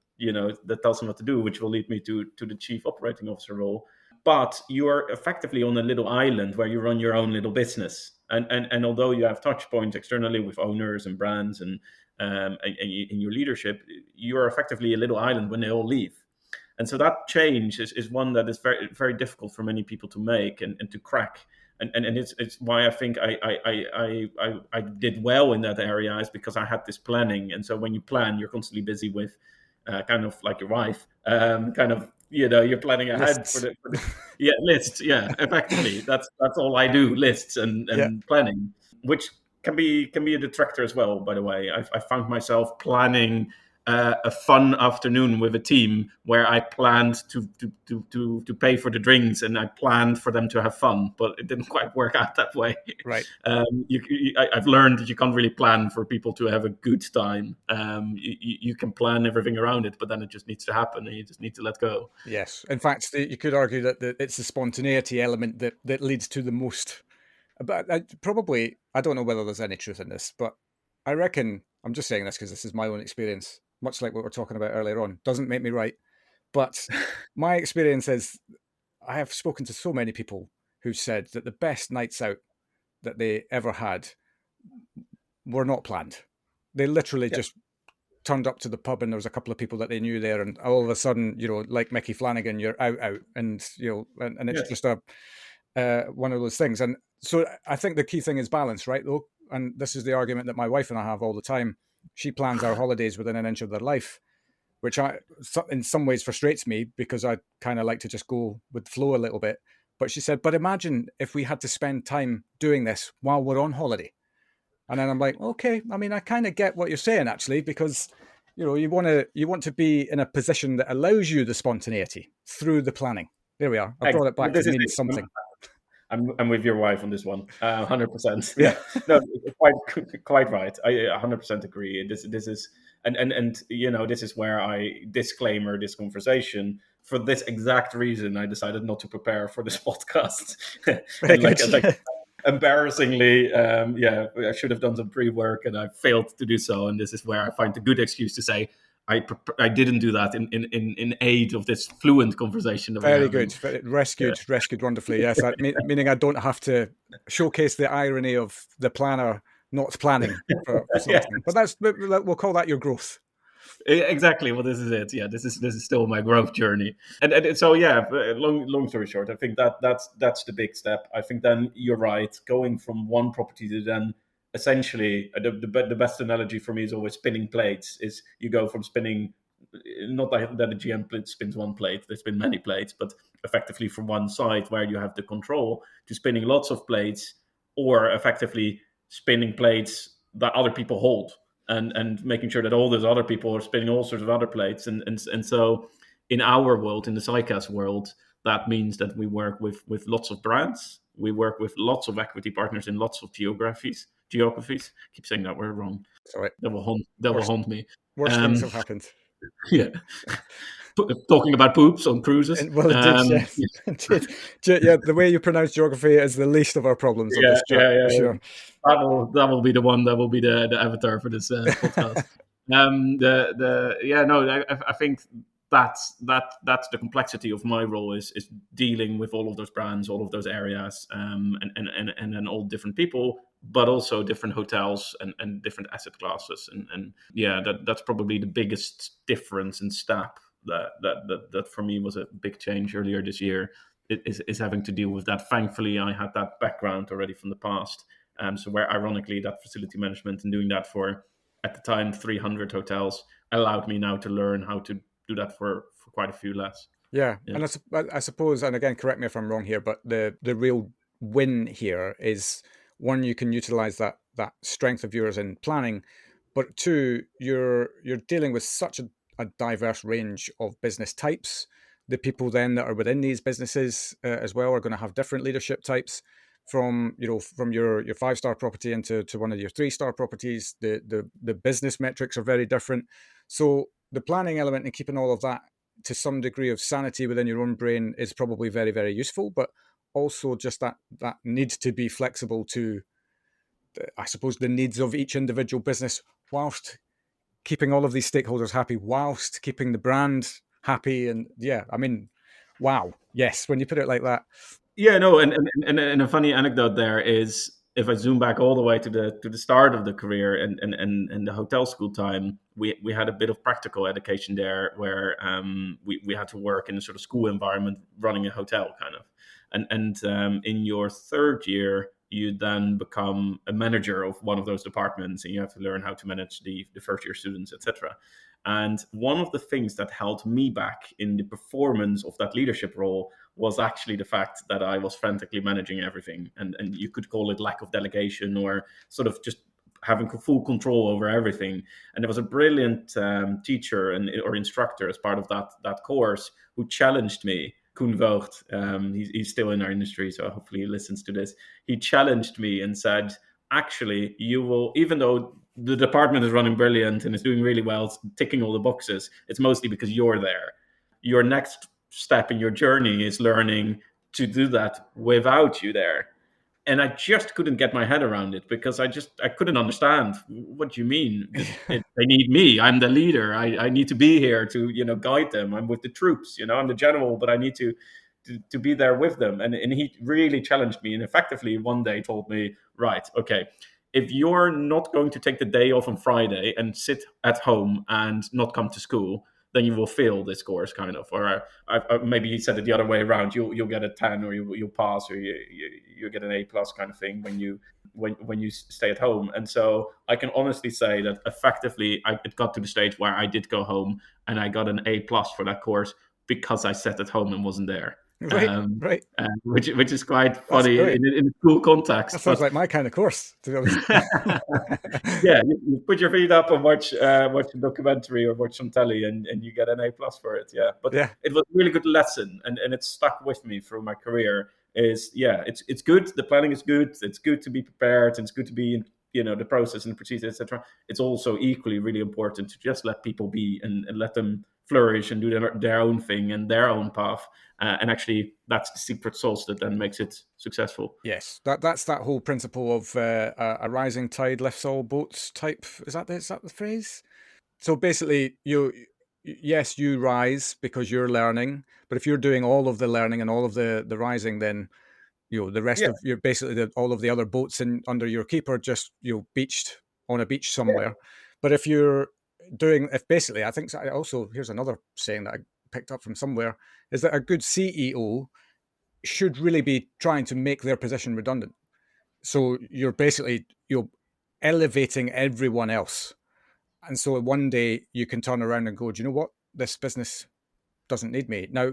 that tells them what to do, which will lead me to the chief operating officer role. But you are effectively on a little island where you run your own little business, and although you have touch points externally with owners and brands and in your leadership, you are effectively a little island when they all leave. And so that change is one that is very, very difficult for many people to make and to crack. And it's why I think I did well in that area, is because I had this planning. And so when you plan, you're constantly busy with kind of like your wife, kind of, you're planning ahead Lists. for the lists. Yeah, effectively. That's all I do, lists and planning, which can be a detractor as well, by the way. I found myself planning a fun afternoon with a team where I planned to pay for the drinks and I planned for them to have fun, but it didn't quite work out that way. Right. I've learned that you can't really plan for people to have a good time. You can plan everything around it, but then it just needs to happen, and you just need to let go. Yes. In fact, you could argue that it's the spontaneity element that leads to the most. But I don't know whether there's any truth in this, but I reckon, I'm just saying this because this is my own experience, much like what we were talking about earlier on. Doesn't make me right. But my experience is I have spoken to so many people who said that the best nights out that they ever had were not planned. They literally just turned up to the pub and there was a couple of people that they knew there, and all of a sudden, like Mickey Flanagan, you're out, and and it's just a one of those things. And so I think the key thing is balance, right? Though, and this is the argument that my wife and I have all the time. She plans our holidays within an inch of their life, which in some ways frustrates me because I kind of like to just go with the flow a little bit. But she said, but imagine if we had to spend time doing this while we're on holiday. And then I'm like, okay, I mean, I kind of get what you're saying, actually, because, you want to be in a position that allows you the spontaneity through the planning. There we are. I brought it back to mean something. I'm with your wife on this one, 100%. Yeah. No, quite right. I 100% agree. This is and this is where I disclaimer this conversation. For this exact reason, I decided not to prepare for this podcast. Embarrassingly, I should have done some pre-work and I failed to do so. And this is where I find a good excuse to say I didn't do that in aid of this fluent conversation. Very good. Rescued wonderfully. Yes, meaning I don't have to showcase the irony of the planner not planning for something. But we'll call that your growth. Exactly. Well, this is it. Yeah, this is still my growth journey. And so long story short, I think that's the big step. I think then you're right. Going from one property to then essentially the best analogy for me is always spinning plates. Is you go from spinning, not that a GM spins one plate. They spin many plates, but effectively from one side where you have the control to spinning lots of plates, or effectively spinning plates that other people hold. And making sure that all those other people are spinning all sorts of other plates. And so in our world, in the SciCast world, that means that we work with lots of brands. We work with lots of equity partners in lots of geographies. Keep saying that word wrong. Sorry. That will haunt me. Worse things have happened. Yeah. Talking about poops on cruises. Well, it did, yes. Yeah, the way you pronounce geography is the least of our problems on this chat, for sure. That will be the one. That will be the avatar for this podcast. I think that's the complexity of my role is dealing with all of those brands, all of those areas, and then all different people, but also different hotels and different asset classes, and that's probably the biggest difference in step. That for me was a big change earlier this year. Is having to deal with that. Thankfully, I had that background already from the past. So where ironically that facility management and doing that for, at the time, 300 hotels allowed me now to learn how to do that for quite a few less. Yeah. And I suppose, and again, correct me if I'm wrong here, but the real win here is, one, you can utilize that strength of yours in planning, but two, you're dealing with such a diverse range of business types. The people then that are within these businesses as well are going to have different leadership types. From your 5-star property into one of your 3-star properties, the business metrics are very different. So the planning element and keeping all of that to some degree of sanity within your own brain is probably very, very useful. But also just that need to be flexible to, I suppose, the needs of each individual business, whilst keeping all of these stakeholders happy, whilst keeping the brand happy. And wow, yes, when you put it like that. Yeah, no, and a funny anecdote there is, if I zoom back all the way to the start of the career and the hotel school time, we had a bit of practical education there, where we had to work in a sort of school environment running a hotel kind of, and in your third year you then become a manager of one of those departments, and you have to learn how to manage the first year students, etc. And one of the things that held me back in the performance of that leadership role was actually the fact that I was frantically managing everything. And you could call it lack of delegation, or sort of just having full control over everything. And there was a brilliant teacher or instructor as part of that course who challenged me. Koen Voogd, he's still in our industry, so hopefully he listens to this. He challenged me and said, actually, you will, even though the department is running brilliant and is doing really well, ticking all the boxes, it's mostly because you're there. Your next step in your journey is learning to do that without you there. And I just couldn't get my head around it because I couldn't understand what you mean. They need me. I'm the leader. I need to be here to, guide them. I'm with the troops, I'm the general, but I need to be there with them. And he really challenged me and effectively one day told me, right, okay, if you're not going to take the day off on Friday and sit at home and not come to school, then you will fail this course, kind of. Or maybe he said it the other way around. You'll get a 10, or you'll pass, or you get an A plus kind of thing when you stay at home. And so I can honestly say that effectively, it got to the stage where I did go home and I got an A plus for that course because I sat at home and wasn't there. Right. Which is quite funny in a school context. That sounds like my kind of course, to be honest. Yeah, you put your feet up and watch a documentary or watch some telly, and you get an A plus for it. Yeah, but it was a really good lesson, and it stuck with me through my career. It's good. The planning is good. It's good to be prepared. It's good to be in the process and the procedure, etc. It's also equally really important to just let people be and let them flourish and do their own thing and their own path. And actually, that's the secret sauce that then makes it successful. Yes, that's that whole principle of a rising tide lifts all boats type. Is that the phrase? So basically, you rise because you're learning, but if you're doing all of the learning and all of the rising, then the rest of you're basically all of the other boats under your keep are just beached on a beach somewhere. Yeah. But if basically, I think also here's another saying that I picked up from somewhere, is that a good CEO should really be trying to make their position redundant. So you're basically elevating everyone else. And so one day you can turn around and go, do you know what? This business doesn't need me. Now,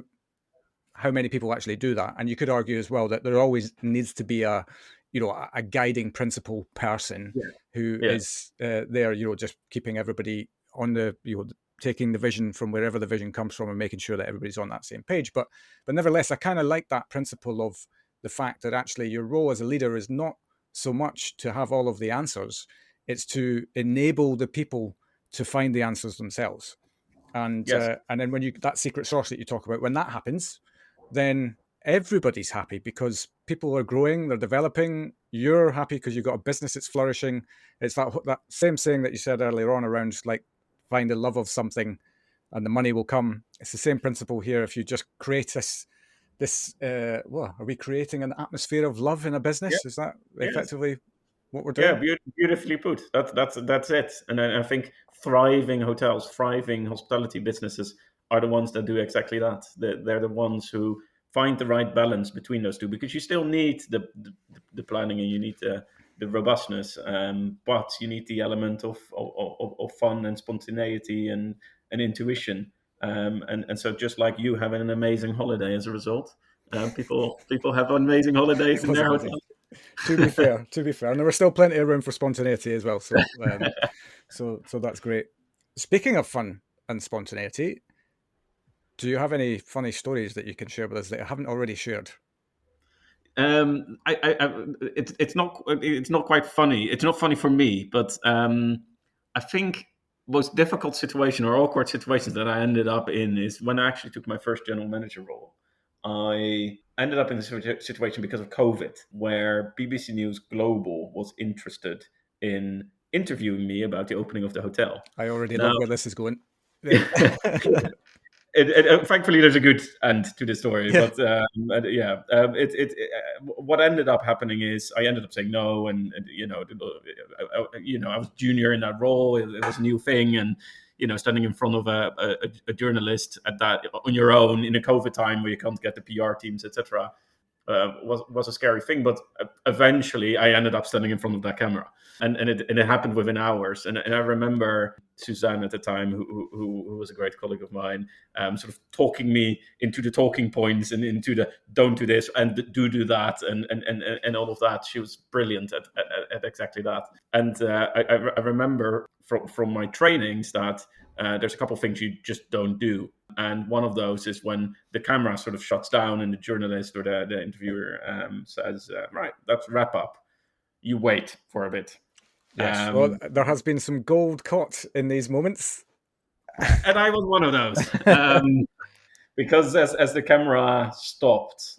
how many people actually do that? And you could argue as well that there always needs to be a guiding principle person who is there, just keeping everybody on the, taking the vision from wherever the vision comes from and making sure that everybody's on that same page. But nevertheless, I kind of like that principle of the fact that actually your role as a leader is not so much to have all of the answers. It's to enable the people to find the answers themselves. And then when that secret sauce that you talk about, when that happens, then everybody's happy because people are growing, they're developing, you're happy because you've got a business that's flourishing. It's that same saying that you said earlier on around like find the love of something and the money will come. It's the same principle here. If you just create are we creating an atmosphere of love in a business? Is that effectively what we're doing? Yeah, beautifully put. That's it. And I think thriving hotels, thriving hospitality businesses are the ones that do exactly that. They're the ones who find the right balance between those two, because you still need the planning and you need the robustness, but you need the element of fun and spontaneity and intuition. And so just like you having an amazing holiday as a result, people have amazing holidays in their hotels. To be fair, and there was still plenty of room for spontaneity as well. So, so that's great. Speaking of fun and spontaneity, do you have any funny stories that you can share with us that I haven't already shared? It's not quite funny. It's not funny for me, but I think most difficult situation or awkward situations that I ended up in is when I actually took my first general manager role. I ended up in this situation because of COVID, where BBC News Global was interested in interviewing me about the opening of the hotel. I already love where this is going. Thankfully, there's a good end to the story, but what ended up happening is I ended up saying no, and I was junior in that role. It was a new thing, and standing in front of a journalist at that on your own in a COVID time where you can't get the PR teams, etc. was a scary thing. But eventually, I ended up standing in front of that camera, and it happened within hours. And I remember Suzanne at the time, who was a great colleague of mine, sort of talking me into the talking points and into the don't do this and do that and all of that. She was brilliant at exactly that. And I remember from my trainings that there's a couple of things you just don't do. And one of those is when the camera sort of shuts down and the journalist or the interviewer says, right, let's wrap up. You wait for a bit. Yes, well, there has been some gold caught in these moments. And I was one of those. Because as the camera stopped,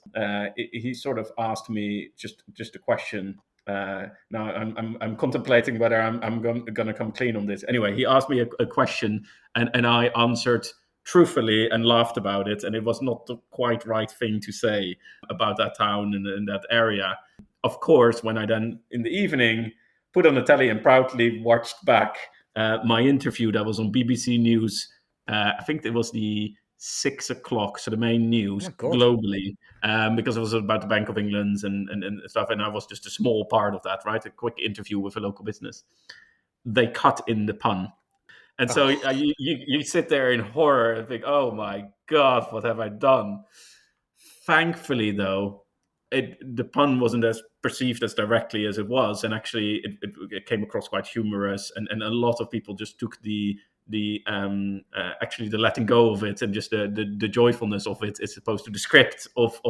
he sort of asked me just a question. Now I'm contemplating whether I'm going to come clean on this. Anyway, he asked me a question, and I answered truthfully and laughed about it. And it was not the quite right thing to say about that town and that area. Of course, when I then in the evening put on the telly and proudly watched back my interview that was on BBC News. I think it was the 6 o'clock, so the main news globally, because it was about the Bank of England and stuff, and I was just a small part of that, right? A quick interview with a local business. They cut in the pun. And so you sit there in horror and think, oh my God, what have I done? Thankfully, though, the pun wasn't as perceived as directly as it was, and actually it came across quite humorous, and a lot of people just took the letting go of it and just the joyfulness of it as opposed to the script of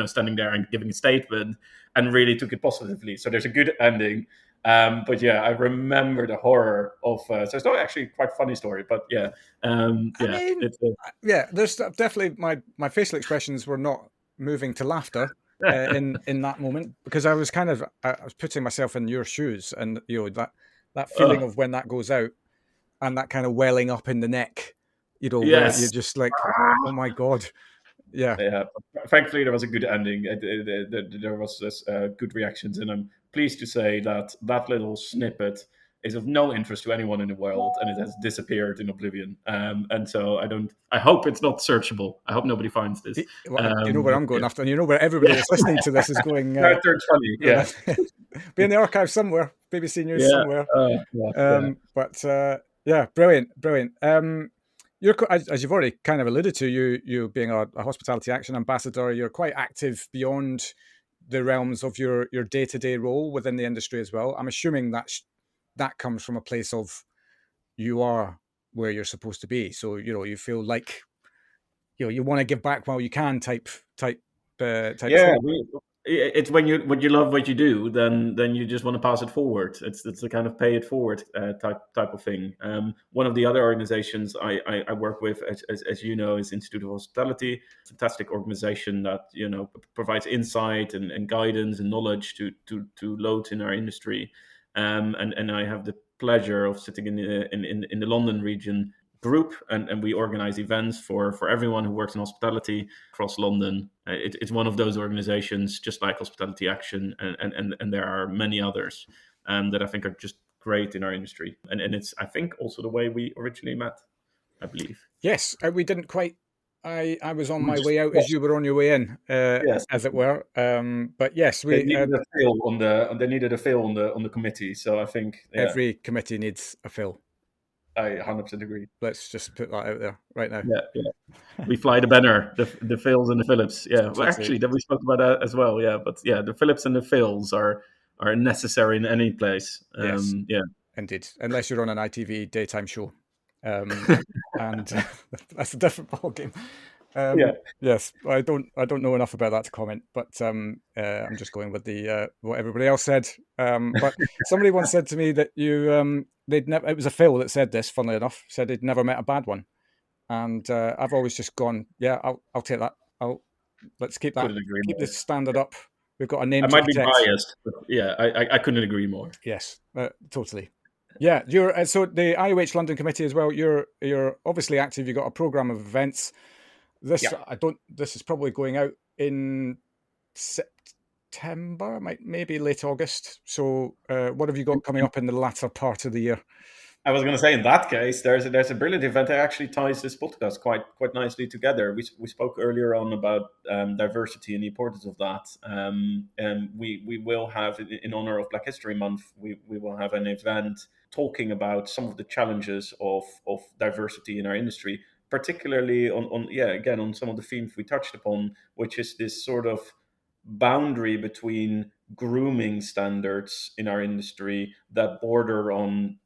standing there and giving a statement, and really took it positively. So there's a good ending. But yeah, I remember the horror of. So it's not actually quite a funny story, but yeah, there's definitely my facial expressions were not moving to laughter in that moment, because I was putting myself in your shoes, and that feeling of when that goes out and that kind of welling up in the neck, where you're just like, oh my God. Yeah. Thankfully, there was a good ending. There was this good reactions, and I'm pleased to say that little snippet is of no interest to anyone in the world, and it has disappeared in oblivion. And so I hope it's not searchable. I hope nobody finds this. You know where I'm going after, and you know where everybody that's listening to this is going. That's funny. Yeah, be in the archive somewhere, BBC News somewhere. But brilliant. As you've already kind of alluded to, you being a hospitality action ambassador, you're quite active beyond the realms of your day-to-day role within the industry as well. I'm assuming that comes from a place of you are where you're supposed to be. So, you feel like, you want to give back while you can type thing. It's when you love what you do, then you just want to pass it forward. It's the kind of pay it forward type of thing. One of the other organizations I work with, as you know, is Institute of Hospitality. Fantastic organization that provides insight and guidance and knowledge to loads in our industry. And I have the pleasure of sitting in the London region group, and we organize events for everyone who works in hospitality across London. It's one of those organizations, just like Hospitality Action, and there are many others that I think are just great in our industry. And it's, I think, also the way we originally met, I believe. Yes, we didn't quite. I was on my way out as you were on your way in, as it were. But yes, they needed a fill on the committee. So I think every committee needs a fill. I 100% agree. Let's just put that out there right now. Yeah. We fly the banner, the Phils and the Phillips. Yeah, well, actually, we spoke about that as well. Yeah, but the Phillips and the Phils are necessary in any place. Yes, indeed, unless you're on an ITV daytime show, and that's a different ballgame. Yes, I don't know enough about that to comment, but I'm just going with the what everybody else said. But somebody once said to me that it was a Phil that said this, funnily enough, said he'd never met a bad one. And I've always just gone, I'll take that. Let's keep that. Keep the standard up. We've got a name. I might be biased, but I couldn't agree more. Yes, totally. Yeah, you're so the IOH London Committee as well. You're obviously active. You've got a program of events. This is probably going out in September, maybe late August. So what have you got coming up in the latter part of the year? I was going to say, in that case, there's a brilliant event that actually ties this podcast quite nicely together. We spoke earlier on about diversity and the importance of that, and we will have, in honor of Black History Month, we will have an event talking about some of the challenges of diversity in our industry, particularly on some of the themes we touched upon, which is this sort of boundary between grooming standards in our industry that border on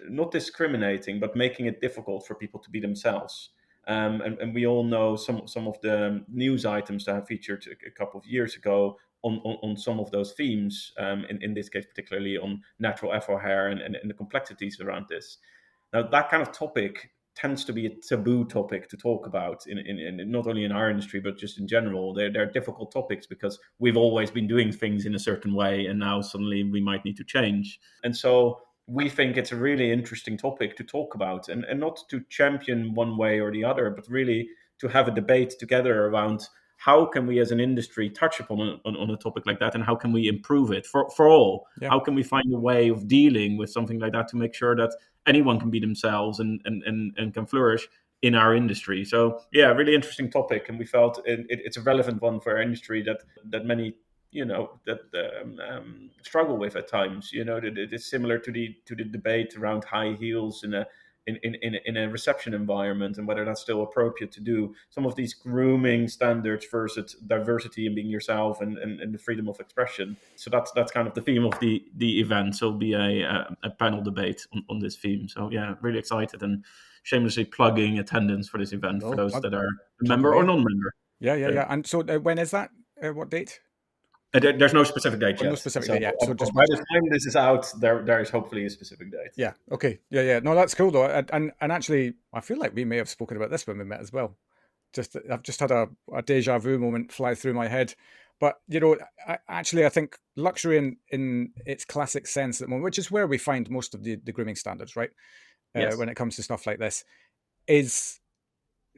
not discriminating, but making it difficult for people to be themselves. And we all know some of the news items that have featured a couple of years ago on some of those themes, in this case, particularly on natural afro hair and the complexities around this. Now, that kind of topic tends to be a taboo topic to talk about in not only in our industry, but just in general. They're difficult topics because we've always been doing things in a certain way, and now suddenly we might need to change. And so we think it's a really interesting topic to talk about, and not to champion one way or the other, but really to have a debate together around how can we as an industry touch upon on a topic like that, and how can we improve it for all? Yeah. How can we find a way of dealing with something like that to make sure that anyone can be themselves and can flourish in our industry? So yeah, really interesting topic, and we felt it's a relevant one for our industry that many struggle with at times. It's similar to the debate around high heels in a reception environment, and whether that's still appropriate to do. Some of these grooming standards versus diversity and being yourself, and the freedom of expression. So that's kind of the theme of the event. So it'll be a panel debate on this theme. So yeah, really excited, and shamelessly plugging attendance for this event for those that are a member or non-member. Yeah. And so when is that? What date? There's no specific date yet. No specific date yet. So just by the time this is out, there is hopefully a specific date. Yeah. Okay. Yeah. No, that's cool though. And actually, I feel like we may have spoken about this when we met as well. I've just had a deja vu moment fly through my head. But I think luxury in its classic sense at the moment, which is where we find most of the grooming standards, right? Yes. When it comes to stuff like this, is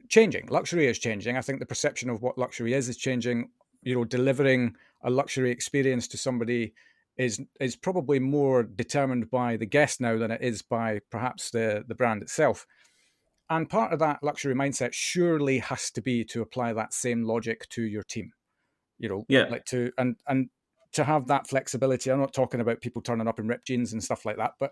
changing. Luxury is changing. I think the perception of what luxury is changing. Delivering a luxury experience to somebody is probably more determined by the guest now than it is by perhaps the brand itself. And part of that luxury mindset surely has to be to apply that same logic to your team. Like to have that flexibility. I'm not talking about people turning up in ripped jeans and stuff like that, but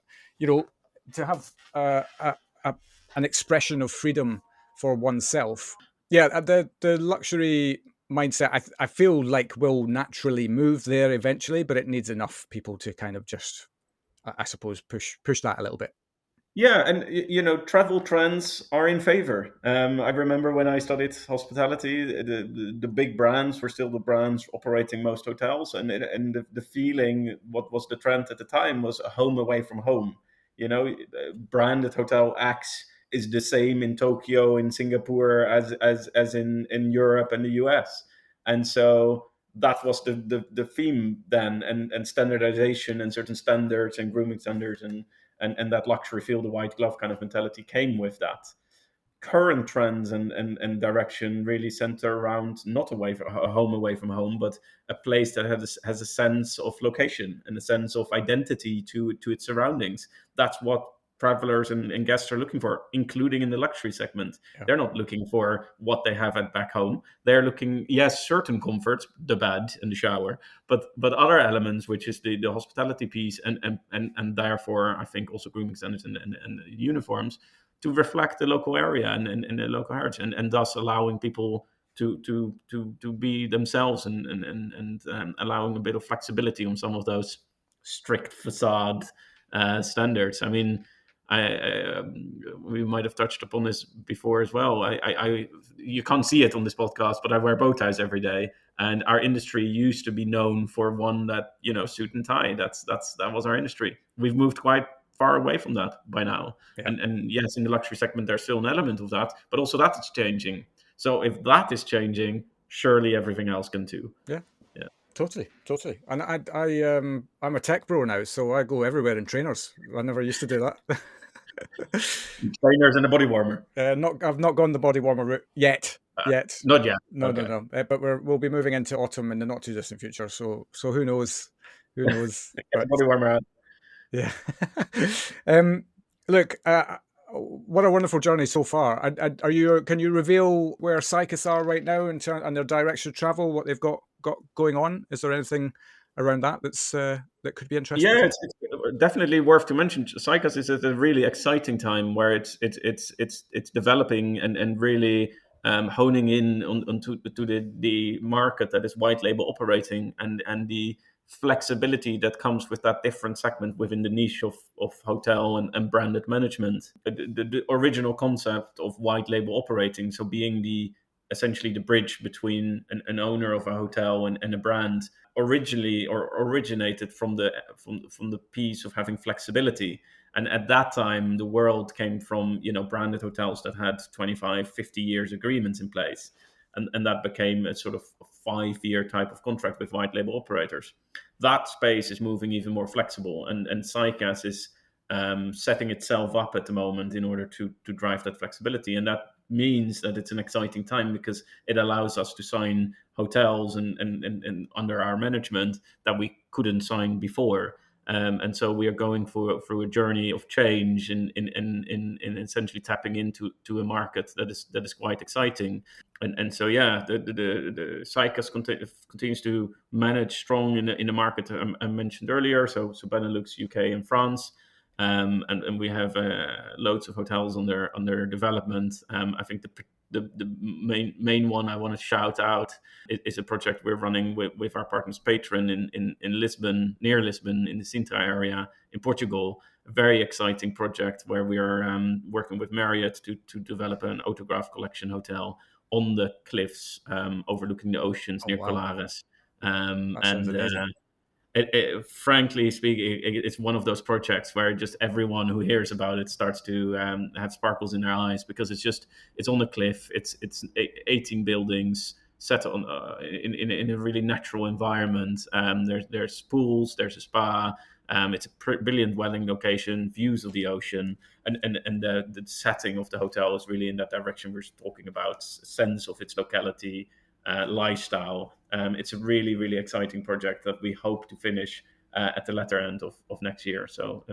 to have an expression of freedom for oneself. Yeah, the luxury mindset, I feel like will naturally move there eventually, but it needs enough people to kind of just, I suppose, push that a little bit. Yeah, and travel trends are in favor. I remember when I studied hospitality, the big brands were still the brands operating most hotels, and the feeling, what was the trend at the time, was a home away from home. Branded hotel X is the same in Tokyo, in Singapore, as in Europe and the US, and so that was the theme then, and standardization and certain standards and grooming standards and that luxury feel the white glove kind of mentality came with that. Current trends and direction really center around not a home away from home, but a place that has a sense of location and a sense of identity to its surroundings. That's what travelers and guests are looking for, including in the luxury segment. Yeah. They're not looking for what they have at back home. They're looking, yes, certain comforts, the bed and the shower, but other elements, which is the hospitality piece, and therefore I think also grooming standards and uniforms to reflect the local area and the local heritage, and thus allowing people to be themselves and allowing a bit of flexibility on some of those strict facade standards. I mean, we might have touched upon this before as well. You can't see it on this podcast, but I wear bow ties every day, and our industry used to be known for one that suit and tie. That was our industry. We've moved quite far away from that by now, and yes, in the luxury segment there's still an element of that, but also that is changing. So if that is changing, surely everything else can too. Yeah. Totally. And I'm a tech bro now, so I go everywhere in trainers. I never used to do that. Trainers and a body warmer. I've not gone the body warmer route yet. Not yet. No. But we'll be moving into autumn in the not too distant future. So who knows? Body warmer out. Yeah. Look, what a wonderful journey so far. Are you? Can you reveal where Cycus are right now and their direction of travel? What they've got going on? Is there anything around that's that could be interesting? Yeah, it's definitely worth to mention. Cycus is at a really exciting time where it's developing and really honing in on to the market that is white label operating and the flexibility that comes with that different segment within the niche of hotel and branded management. The original concept of white label operating, so being essentially the bridge between an owner of a hotel and a brand, originally or originated from the piece of having flexibility. And at that time the world came from branded hotels that had 25-50 years agreements in place, and that became a sort of 5-year type of contract with white label operators. That space is moving even more flexible, and Cycas is setting itself up at the moment in order to drive that flexibility. And that means that it's an exciting time because it allows us to sign hotels and under our management that we couldn't sign before. And so we are going through a journey of change in essentially tapping into a market that is quite exciting. And so the Cycas continues to manage strong in the market I mentioned earlier. So Benelux, UK, and France. And we have loads of hotels under development. I think the main one I want to shout out is a project we're running with our partners Patron in Lisbon, near Lisbon, in the Sintra area in Portugal. A very exciting project where we are working with Marriott to develop an autograph collection hotel on the cliffs overlooking the oceans near Colares. That sounds amazing. Frankly speaking, it's one of those projects where just everyone who hears about it starts to have sparkles in their eyes, because it's on a cliff. It's 18 buildings set on in a really natural environment. There's pools, there's a spa. It's a brilliant wedding location, views of the ocean, and the setting of the hotel is really in that direction we're talking about, sense of its locality, lifestyle. It's a really, really exciting project that we hope to finish at the latter end of next year. So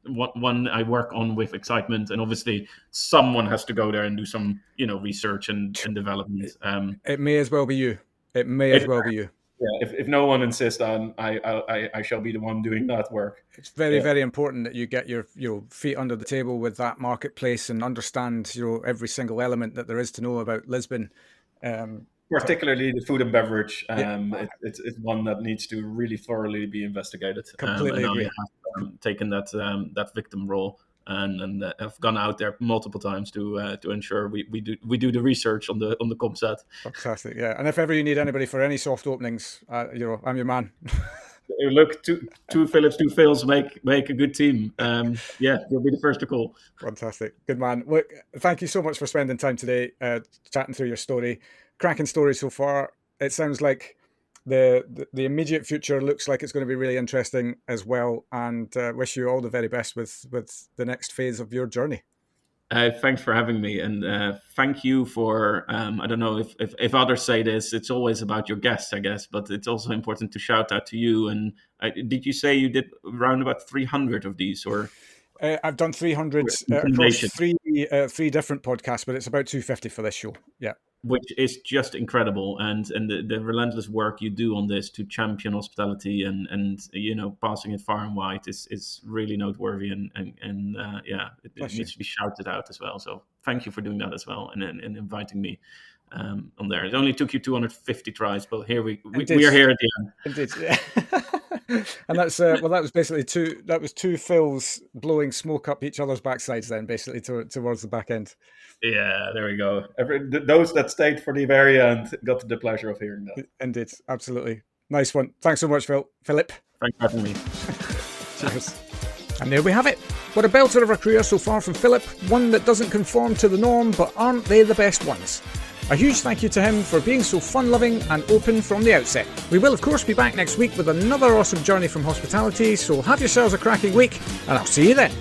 one I work on with excitement, and obviously someone has to go there and do some research and development. It may as well be you. It may as well be you. Yeah, if no one insists on, I shall be the one doing that work. It's very, very important that you get your feet under the table with that marketplace and understand every single element that there is to know about Lisbon. Particularly the food and beverage, it's one that needs to really thoroughly be investigated. Completely agree. I have taken that victim role and have gone out there multiple times to ensure we do the research on the comp set. Fantastic, yeah. And if ever you need anybody for any soft openings, I'm your man. Look, two Phillips, two Phils make a good team. You'll be the first to call. Fantastic, good man. Look, thank you so much for spending time today chatting through your story. Cracking story so far. It sounds like the immediate future looks like it's going to be really interesting as well, and wish you all the very best with the next phase of your journey. Thanks for having me, and thank you for I don't know if others say this, it's always about your guests, I guess, but it's also important to shout out to you. And did you say you did around about 300 of these, or? I've done 300 across three different podcasts, but it's about 250 for this show. Yeah. Which is just incredible, and the relentless work you do on this to champion hospitality and passing it far and wide is really noteworthy, and it needs to be shouted out as well. So thank you for doing that as well, and inviting me on there. It only took you 250 tries, but here we are here at the end. Indeed, yeah. And that's that was basically two Phils blowing smoke up each other's backsides then, basically towards the back end. Yeah, there we go. Those that stayed for the very end got the pleasure of hearing that. Indeed, absolutely. Nice one. Thanks so much, Philip. Thanks for having me. Cheers. And there we have it. What a belter of a career so far from Philip. One that doesn't conform to the norm, but aren't they the best ones? A huge thank you to him for being so fun-loving and open from the outset. We will, of course, be back next week with another awesome journey from hospitality, so have yourselves a cracking week, and I'll see you then.